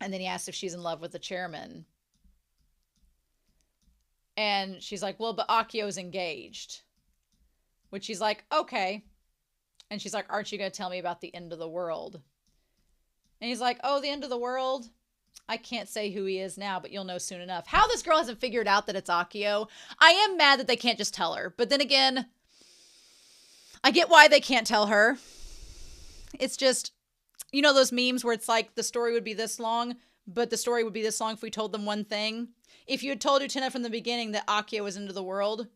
And then he asks if she's in love with the chairman. And she's like, "Well, but Akio's engaged." Which she's like, "Okay." And she's like, "Aren't you going to tell me about the end of the world?" And he's like, "Oh, the end of the world? I can't say who he is now, but you'll know soon enough." How this girl hasn't figured out that it's Akio. I am mad that they can't just tell her. But then again, I get why they can't tell her. It's just, you know those memes where it's like the story would be this long, but the story would be this long if we told them one thing? If you had told Utena from the beginning that Akio was into the world,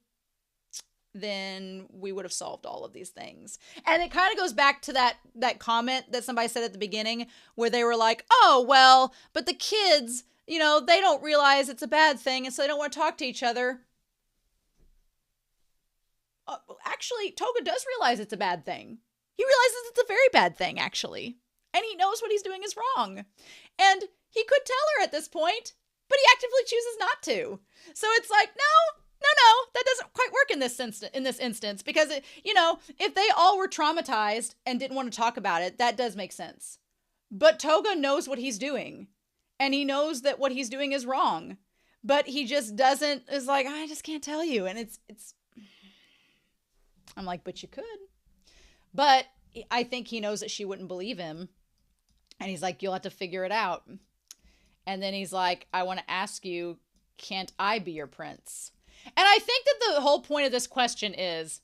then we would have solved all of these things. And it kind of goes back to that comment that somebody said at the beginning where they were like, "Oh, well, but the kids, you know, they don't realize it's a bad thing, and so they don't want to talk to each other." Actually, Touga does realize it's a bad thing. He realizes it's a very bad thing, actually. And he knows what he's doing is wrong. And he could tell her at this point, but he actively chooses not to. So it's like, no, that doesn't quite work in this instance, because you know, if they all were traumatized and didn't want to talk about it, that does make sense. But Touga knows what he's doing, and he knows that what he's doing is wrong, but he just is like, "I just can't tell you." And it's I'm like, "But you could." But I think he knows that she wouldn't believe him, and he's like, "You'll have to figure it out." And then he's like, "I want to ask you, can't I be your prince?" And I think that the whole point of this question is,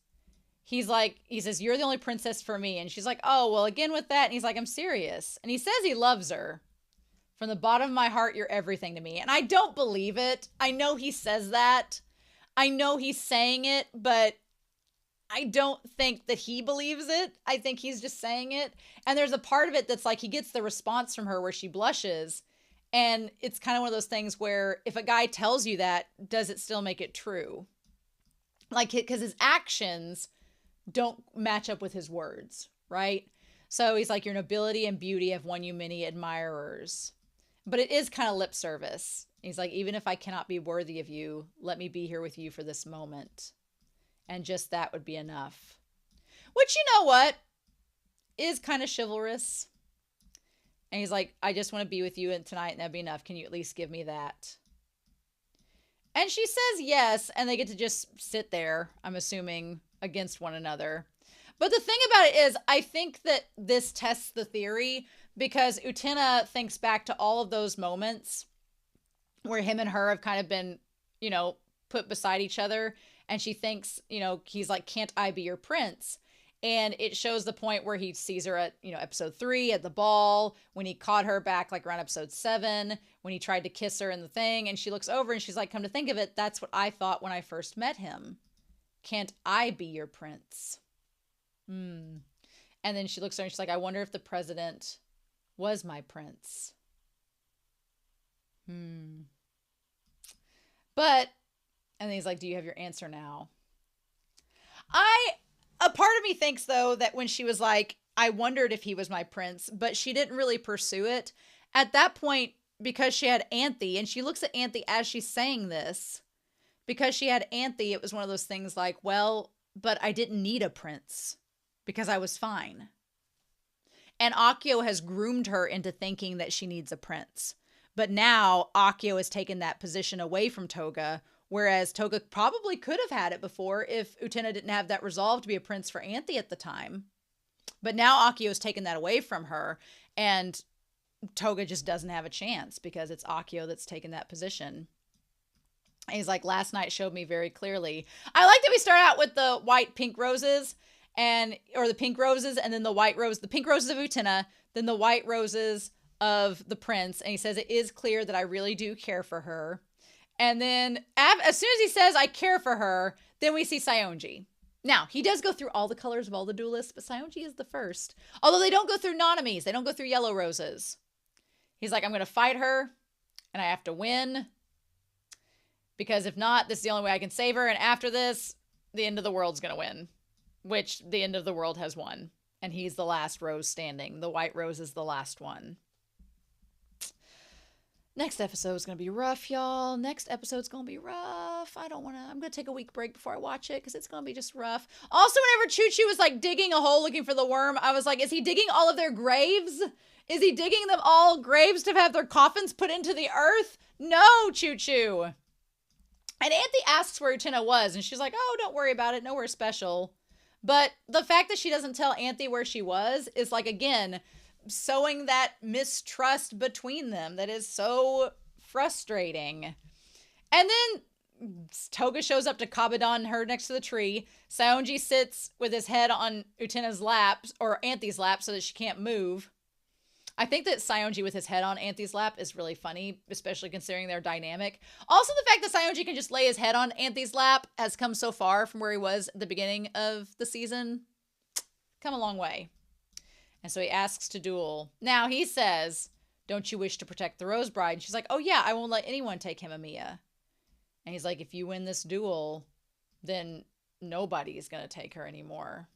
he says, "You're the only princess for me." And she's like, "Oh, well, again with that." And he's like, "I'm serious." And he says he loves her. "From the bottom of my heart, you're everything to me." And I don't believe it. I know he says that. I know he's saying it, but I don't think that he believes it. I think he's just saying it. And there's a part of it that's like he gets the response from her where she blushes. And it's kind of one of those things where if a guy tells you that, does it still make it true? Like, because his actions don't match up with his words, right? So he's like, "Your nobility and beauty have won you many admirers." But it is kind of lip service. He's like, "Even if I cannot be worthy of you, let me be here with you for this moment. And just that would be enough." Which, you know what, is kind of chivalrous. And he's like, "I just want to be with you tonight, and that'd be enough. Can you at least give me that?" And she says yes, and they get to just sit there, I'm assuming, against one another. But the thing about it is, I think that this tests the theory, because Utena thinks back to all of those moments where him and her have kind of been, you know, put beside each other. And she thinks, you know, he's like, "Can't I be your prince?" And it shows the point where he sees her at, you know, episode 3 at the ball, when he caught her back like around episode 7, when he tried to kiss her in the thing. And she looks over and she's like, "Come to think of it, that's what I thought when I first met him. Can't I be your prince?" And then she looks at her and she's like, "I wonder if the president was my prince." But, and then he's like, "Do you have your answer now?" A part of me thinks, though, that when she was like, "I wondered if he was my prince," but she didn't really pursue it at that point, because she had Anthy, and she looks at Anthy as she's saying this. Because she had Anthy, it was one of those things like, well, but I didn't need a prince because I was fine. And Akio has groomed her into thinking that she needs a prince. But now Akio has taken that position away from Touga, Whereas Touga probably could have had it before if Utena didn't have that resolve to be a prince for Anthy at the time. But now Akio's taken that away from her, and Touga just doesn't have a chance because it's Akio that's taken that position. And he's like, last night showed me very clearly. I like that we start out with the pink roses, or the pink roses, and then the white rose, the pink roses of Utena, then the white roses of the prince. And he says, it is clear that I really do care for her. And then as soon as he says, I care for her, then we see Saionji. Now, he does go through all the colors of all the duelists, but Saionji is the first. Although they don't go through Nanamis. They don't go through yellow roses. He's like, I'm going to fight her, and I have to win. Because if not, this is the only way I can save her. And after this, the end of the world's going to win. Which the end of the world has won. And he's the last rose standing. The white rose is the last one. Next episode is going to be rough, y'all. Next episode's going to be rough. I'm going to take a week break before I watch it because it's going to be just rough. Also, whenever Choo-Choo was like digging a hole looking for the worm, I was like, is he digging all of their graves? Is he digging them all graves to have their coffins put into the earth? No, Choo-Choo. And Anthy asks where Utena was, and she's like, oh, don't worry about it. Nowhere special. But the fact that she doesn't tell Anthy where she was is like, again, sowing that mistrust between them that is so frustrating. And then Touga shows up to Kabadan her next to the tree. Saionji sits with his head on Utena's lap, or Anthy's lap, so that she can't move. I think that Saionji with his head on Anthy's lap is really funny, especially considering their dynamic. Also, the fact that Saionji can just lay his head on Anthy's lap has come so far from where he was at the beginning of the season. Come a long way. And so he asks to duel. Now he says, don't you wish to protect the Rose Bride? And she's like, oh yeah, I won't let anyone take Himamiya. And he's like, if you win this duel, then nobody's going to take her anymore.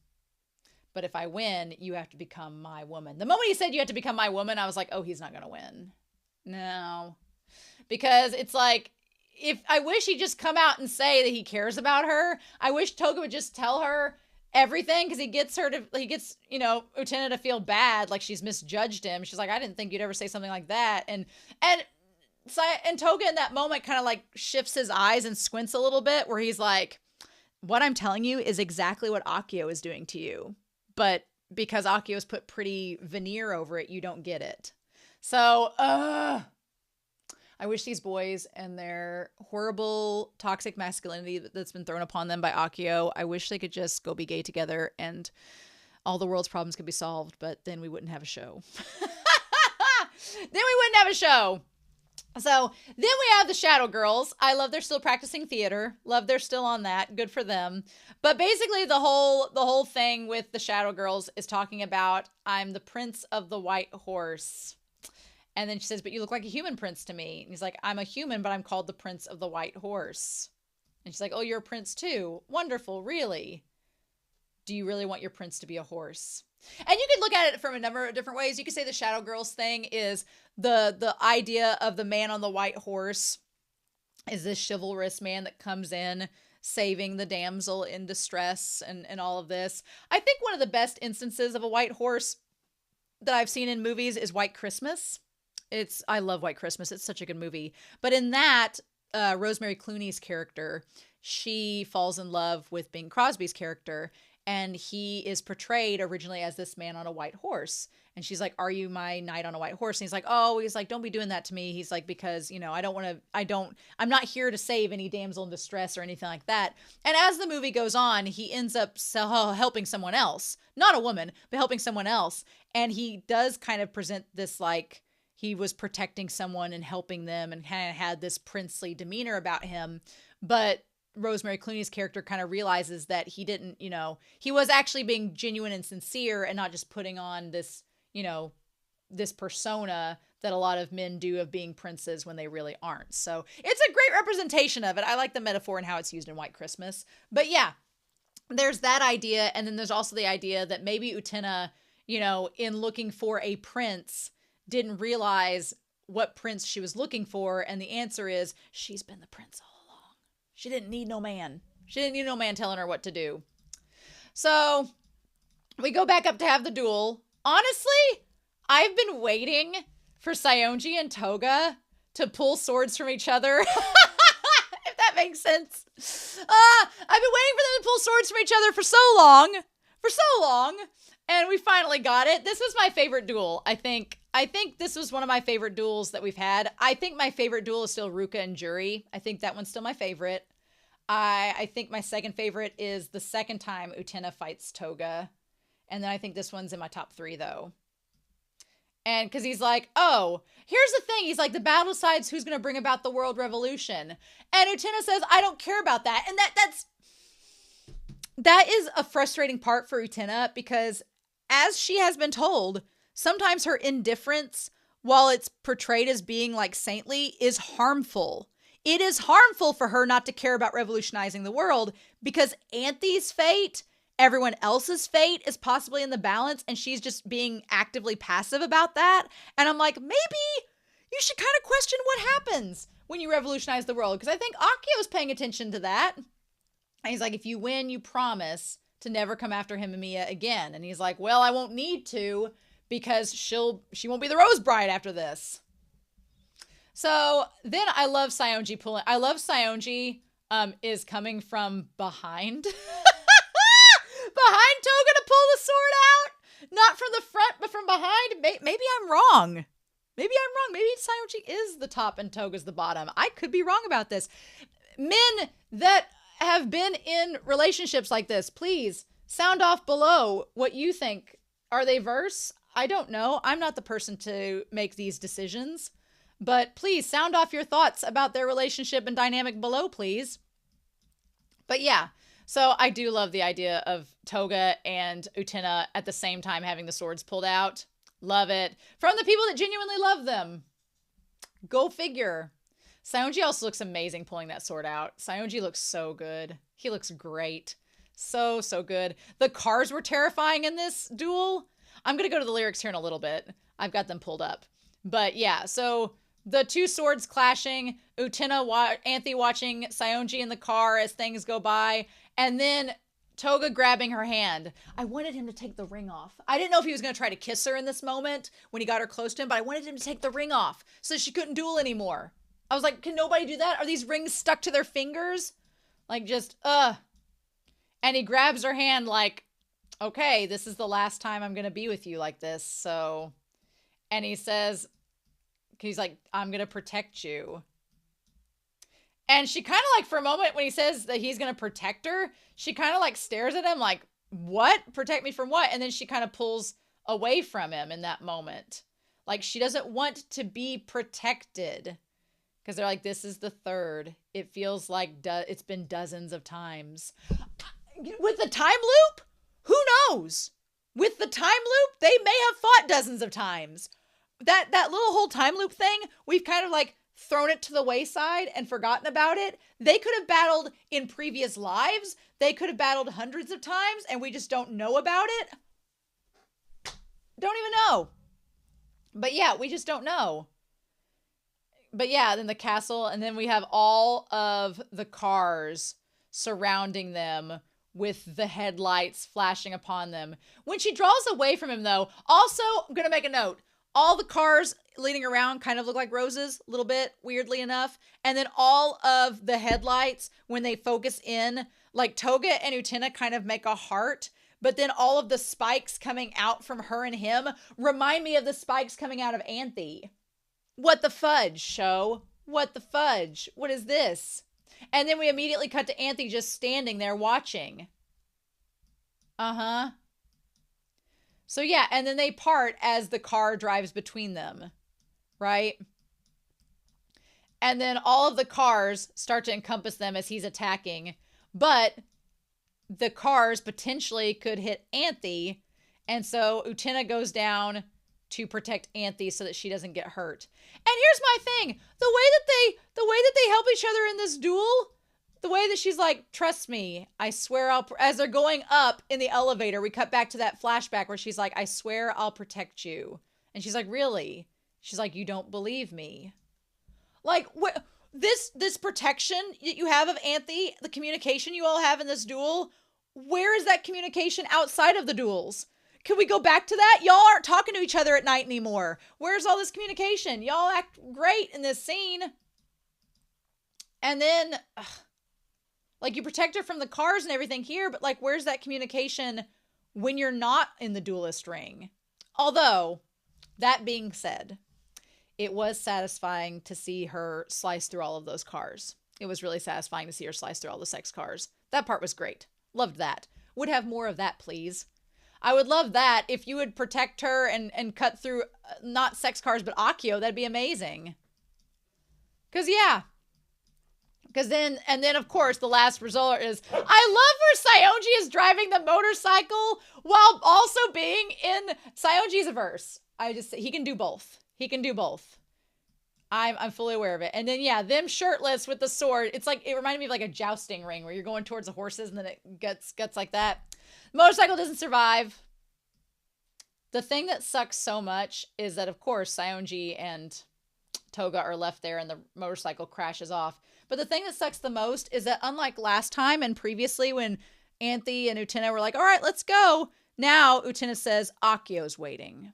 But if I win, you have to become my woman. The moment he said you have to become my woman, I was like, oh, he's not going to win. No. Because it's like, I wish he'd just come out and say that he cares about her. I wish Touga would just tell her everything, because he gets, Utena to feel bad, like she's misjudged him. She's like, I didn't think you'd ever say something like that. And Touga in that moment kind of like shifts his eyes and squints a little bit, where he's like, what I'm telling you is exactly what Akio is doing to you. But because Akio's put pretty veneer over it, you don't get it. So, I wish these boys and their horrible toxic masculinity that's been thrown upon them by Akio, I wish they could just go be gay together and all the world's problems could be solved, but then we wouldn't have a show. So then we have the Shadow Girls. I love they're still practicing theater. Love they're still on that. Good for them. But basically the whole thing with the Shadow Girls is talking about, I'm the prince of the white horse. And then she says, but you look like a human prince to me. And he's like, I'm a human, but I'm called the prince of the white horse. And she's like, oh, you're a prince too. Wonderful. Really? Do you really want your prince to be a horse? And you could look at it from a number of different ways. You could say the Shadow Girls thing is the idea of the man on the white horse is this chivalrous man that comes in saving the damsel in distress and all of this. I think one of the best instances of a white horse that I've seen in movies is White Christmas. I love White Christmas. It's such a good movie. But in that, Rosemary Clooney's character, she falls in love with Bing Crosby's character. And he is portrayed originally as this man on a white horse. And she's like, are you my knight on a white horse? And he's like, don't be doing that to me. He's like, because, I'm not here to save any damsel in distress or anything like that. And as the movie goes on, he ends up helping someone else, not a woman, but helping someone else. And he does kind of present this, like, he was protecting someone and helping them and kind of had this princely demeanor about him. But Rosemary Clooney's character kind of realizes that he didn't, he was actually being genuine and sincere and not just putting on this, this persona that a lot of men do of being princes when they really aren't. So it's a great representation of it. I like the metaphor and how it's used in White Christmas. But yeah, there's that idea. And then there's also the idea that maybe Utena, in looking for a prince, didn't realize what prince she was looking for. And the answer is she's been the prince all along. She didn't need no man. She didn't need no man telling her what to do. So we go back up to have the duel. Honestly, I've been waiting for Saionji and Touga to pull swords from each other. If that makes sense. I've been waiting for them to pull swords from each other for so long, and we finally got it. This was my favorite duel. I think this was one of my favorite duels that we've had. I think my favorite duel is still Ruka and Juri. I think that one's still my favorite. I think my second favorite is the second time Utena fights Touga. And then I think this one's in my top 3, though. And because he's like, oh, here's the thing. He's like, the battle decides who's going to bring about the world revolution. And Utena says, I don't care about that. And that is a frustrating part for Utena, because as she has been told, sometimes her indifference, while it's portrayed as being like saintly, is harmful. It is harmful for her not to care about revolutionizing the world, because Anthy's fate, everyone else's fate, is possibly in the balance, and she's just being actively passive about that. And I'm like, maybe you should kind of question what happens when you revolutionize the world, because I think Akio's paying attention to that. And he's like, if you win, you promise to never come after Himamiya again. And he's like, well, I won't need to, because she won't be the Rose Bride after this. So then I love Saionji pulling. I love Saionji is coming from behind. Behind Touga to pull the sword out. Not from the front, but from behind. Maybe I'm wrong. Maybe Saionji is the top and Touga's the bottom. I could be wrong about this. Men that have been in relationships like this, please sound off below what you think. Are they verse? I don't know. I'm not the person to make these decisions. But please sound off your thoughts about their relationship and dynamic below, please. But yeah, so I do love the idea of Touga and Utena at the same time having the swords pulled out. Love it. From the people that genuinely love them. Go figure. Saionji also looks amazing pulling that sword out. Saionji looks so good. He looks great. So good. The cars were terrifying in this duel. I'm going to go to the lyrics here in a little bit. I've got them pulled up. But yeah, so the two swords clashing, Anthy watching Saionji in the car as things go by, and then Touga grabbing her hand. I wanted him to take the ring off. I didn't know if he was going to try to kiss her in this moment when he got her close to him, but I wanted him to take the ring off so she couldn't duel anymore. I was like, can nobody do that? Are these rings stuck to their fingers? Like, just, And he grabs her hand like, okay, this is the last time I'm going to be with you like this, so. And he says, he's like, I'm going to protect you. And she kind of like, for a moment, when he says that he's going to protect her, she kind of like stares at him like, what? Protect me from what? And then she kind of pulls away from him in that moment. Like, she doesn't want to be protected. Because they're like, this is the third. It feels like it's been dozens of times. With the time loop? Who knows? With the time loop, they may have fought dozens of times. That little whole time loop thing, we've kind of like thrown it to the wayside and forgotten about it. They could have battled in previous lives. They could have battled hundreds of times and we just don't know about it. Don't even know. But yeah, we just don't know. But yeah, then the castle, and then we have all of the cars surrounding them with the headlights flashing upon them. When she draws away from him, though, also, I'm going to make a note. All the cars leading around kind of look like roses, a little bit, weirdly enough. And then all of the headlights, when they focus in, like Touga and Utena kind of make a heart. But then all of the spikes coming out from her and him remind me of the spikes coming out of Anthy. What the fudge, show? What the fudge? What is this? And then we immediately cut to Anthy just standing there watching. Uh-huh. So yeah, and then they part as the car drives between them, right? And then all of the cars start to encompass them as he's attacking. But the cars potentially could hit Anthy. And so Utena goes down to protect Anthy so that she doesn't get hurt. And here's my thing. The way that they help each other in this duel, the way that she's like, trust me, I swear as they're going up in the elevator, we cut back to that flashback where she's like, I swear I'll protect you. And she's like, really? She's like, you don't believe me. Like, what? This protection that you have of Anthy, the communication you all have in this duel, where is that communication outside of the duels? Can we go back to that? Y'all aren't talking to each other at night anymore. Where's all this communication? Y'all act great in this scene. And then, Like, you protect her from the cars and everything here, but, like, where's that communication when you're not in the duelist ring? Although, that being said, it was satisfying to see her slice through all of those cars. It was really satisfying to see her slice through all the sex cars. That part was great. Loved that. Would have more of that, please. I would love that if you would protect her and cut through, not sex cars, but Akio. That'd be amazing. Because, yeah. Because then, and then, of course, the last result is, I love where Saionji is driving the motorcycle while also being in Saionji's verse. He can do both. He can do both. I'm fully aware of it. And then, yeah, them shirtless with the sword. It's like, it reminded me of like a jousting ring where you're going towards the horses and then it gets like that. Motorcycle doesn't survive. The thing that sucks so much is that, of course, Saionji and Touga are left there and the motorcycle crashes off. But the thing that sucks the most is that, unlike last time and previously when Anthy and Utena were like, all right, let's go. Now Utena says, Akio's waiting.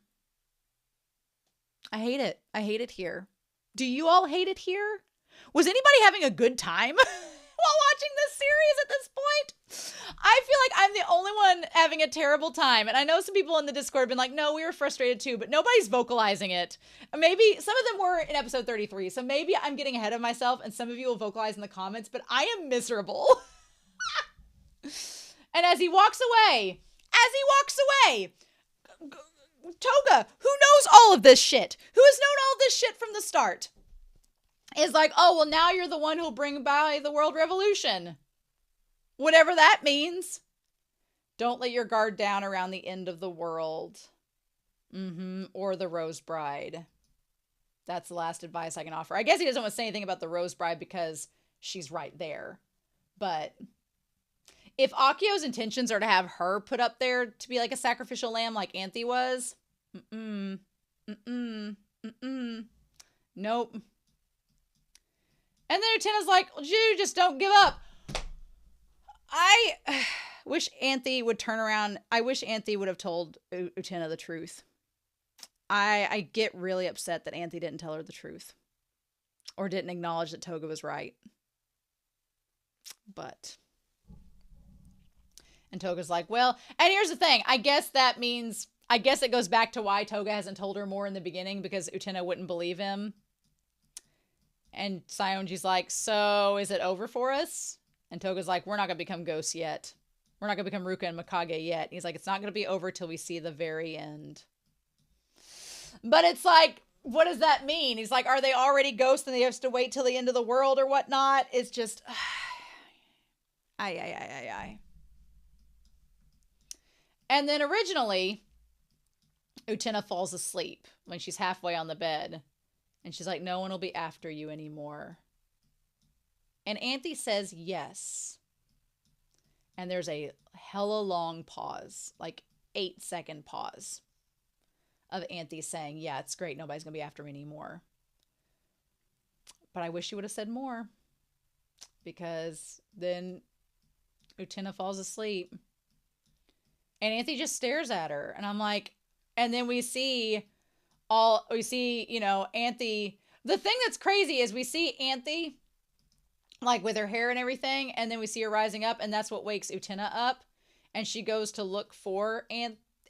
I hate it. I hate it here. Do you all hate it here? Was anybody having a good time while watching this series at this point? I feel like I'm the only one having a terrible time. And I know some people in the Discord have been like, no, we were frustrated too, but nobody's vocalizing it. Maybe some of them were in episode 33. So maybe I'm getting ahead of myself and some of you will vocalize in the comments, but I am miserable. And as he walks away, Touga, who knows all of this shit, who has known all this shit from the start, is like, oh, well, now you're the one who'll bring about the world revolution. Whatever that means. Don't let your guard down around the end of the world. Or the Rose Bride. That's the last advice I can offer. I guess he doesn't want to say anything about the Rose Bride because she's right there. But if Akio's intentions are to have her put up there to be like a sacrificial lamb like Anthy was, nope. And then Utena's like, you just don't give up. I wish Anthy would turn around. I wish Anthy would have told Utena the truth. I get really upset that Anthy didn't tell her the truth. Or didn't acknowledge that Touga was right. But... And Toga's like, well, and here's the thing. I guess it goes back to why Touga hasn't told her more in the beginning, because Utena wouldn't believe him. And Saionji's like, so is it over for us? And Toga's like, we're not going to become ghosts yet. We're not going to become Ruka and Mikage yet. And he's like, it's not going to be over till we see the very end. But it's like, what does that mean? He's like, are they already ghosts and they have to wait till the end of the world or whatnot? It's just, And then originally, Utena falls asleep when she's halfway on the bed. And she's like, no one will be after you anymore. And Anthy says yes. And there's a hella long pause, like 8-second pause of Anthy saying, yeah, it's great. Nobody's going to be after me anymore. But I wish she would have said more. Because then Utena falls asleep. And Anthy just stares at her. And I'm like, and then we see, you know, Anthy. The thing that's crazy is we see Anthy, like with her hair and everything. And then we see her rising up. And that's what wakes Utena up. And she goes to look for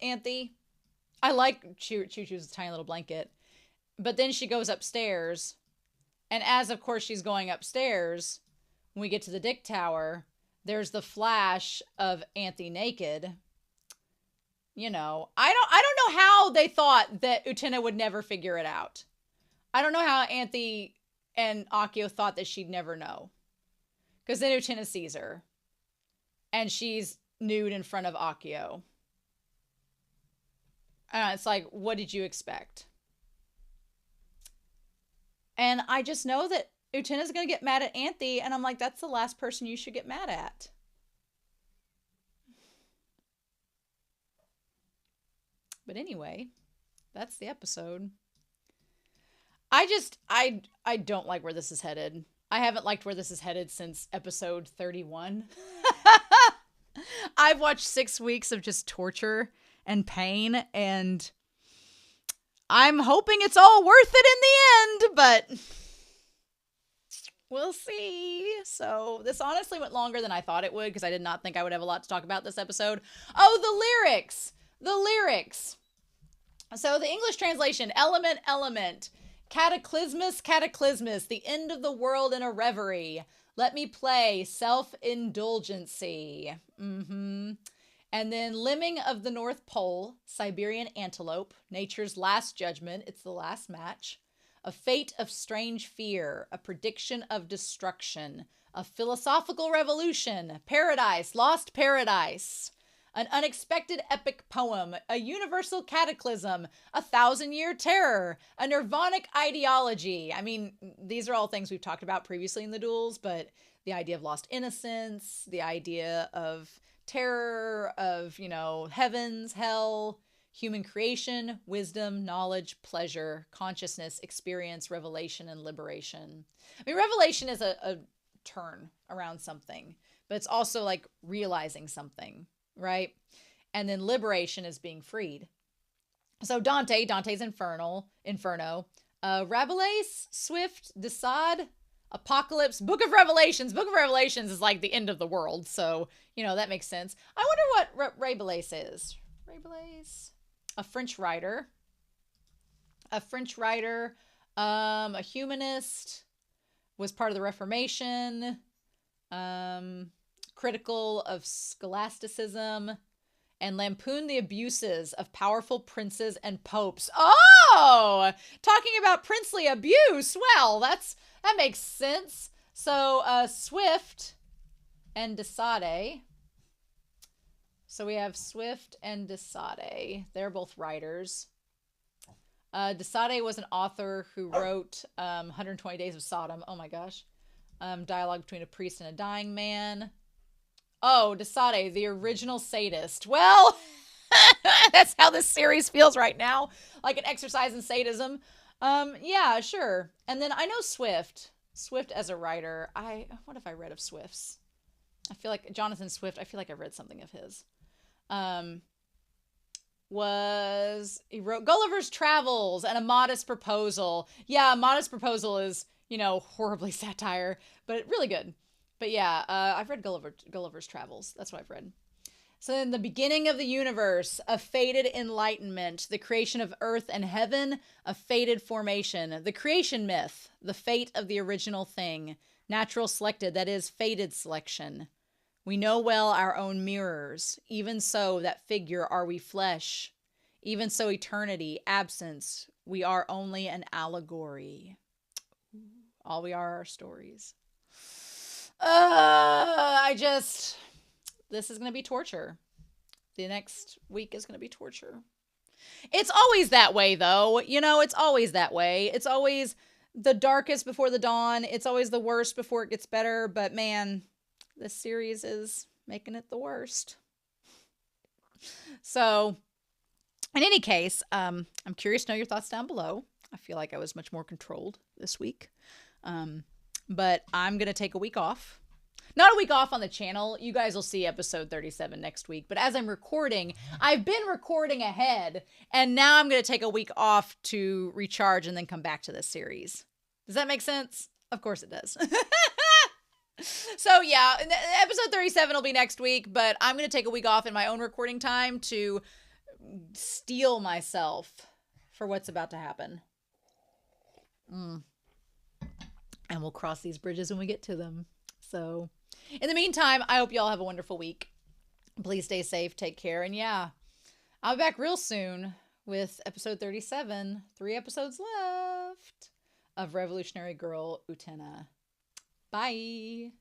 Anthy. I like Choo-Choo's tiny little blanket. But then she goes upstairs. And as, of course, she's going upstairs, when we get to the Dick Tower, there's the flash of Anthy naked. You know, I don't know how they thought that Utena would never figure it out. I don't know how Anthy and Akio thought that she'd never know. Because then Utena sees her. And she's nude in front of Akio. It's like, what did you expect? And I just know that Utena's going to get mad at Anthy. And I'm like, that's the last person you should get mad at. But anyway, that's the episode. I don't like where this is headed. I haven't liked where this is headed since episode 31. I've watched 6 weeks of just torture and pain, and I'm hoping it's all worth it in the end, but We'll see. So this honestly went longer than I thought it would because I did not think I would have a lot to talk about this episode. Oh, the lyrics. The lyrics. So the English translation, element, element. Cataclysmus, cataclysmus. The end of the world in a reverie. Let me play self-indulgency. And then Lemming of the North Pole, Siberian Antelope, Nature's Last Judgment, it's the last match. A Fate of Strange Fear, A Prediction of Destruction, A Philosophical Revolution, Paradise, Lost Paradise, An Unexpected Epic Poem, A Universal Cataclysm, A 1,000-Year Terror, A Nirvanic Ideology. I mean, these are all things we've talked about previously in the duels, but the idea of lost innocence, the idea of terror, of, you know, heavens, hell, human creation, wisdom, knowledge, pleasure, consciousness, experience, revelation, and liberation. I mean, revelation is a turn around something, but it's also like realizing something, right? And then liberation is being freed. So Dante's Inferno, Rabelais, Swift, Desaad, Apocalypse, Book of Revelations. Book of Revelations is like the end of the world, so, you know, that makes sense. I wonder what Rabelais is. Rabelais? A French writer, a humanist, was part of the Reformation, critical of scholasticism, and lampooned the abuses of powerful princes and popes. Oh, talking about princely abuse. Well, that makes sense. So, Swift and Desaade. So we have Swift and Desaade. They're both writers. Desaade was an author who wrote 120 Days of Sodom. Oh my gosh. Dialogue between a priest and a dying man. Oh, Desaade, the original sadist. Well, that's how this series feels right now. Like an exercise in sadism. Yeah, sure. And then I know Swift. Swift as a writer. What have I read of Swift's? I feel like Jonathan Swift, I feel like I've read something of his. He wrote Gulliver's Travels and A Modest Proposal. Yeah, A Modest Proposal is, you know, horribly satire, but really good. But yeah, I've read Gulliver's Travels. That's what I've read. So then The Beginning of the Universe, A Fated Enlightenment, The Creation of Earth and Heaven, A Fated Formation, The Creation Myth, The Fate of the Original Thing, Natural Selected, that is, Fated Selection. We know well our own mirrors. Even so, that figure are we flesh. Even so, eternity, absence, we are only an allegory. All we are stories. This is going to be torture. The next week is going to be torture. It's always that way, though. You know, it's always that way. It's always the darkest before the dawn. It's always the worst before it gets better. But man, this series is making it the worst. So, in any case, I'm curious to know your thoughts down below. I feel like I was much more controlled this week. But I'm going to take a week off. Not a week off on the channel. You guys will see episode 37 next week. But as I'm recording, I've been recording ahead. And now I'm going to take a week off to recharge and then come back to this series. Does that make sense? Of course it does. So yeah, episode 37 will be next week. But I'm going to take a week off in my own recording time to steel myself for what's about to happen. And we'll cross these bridges when we get to them. So, in the meantime, I hope you all have a wonderful week. Please stay safe, take care, and yeah, I'll be back real soon with episode 37. 3 episodes left of Revolutionary Girl Utena. Bye!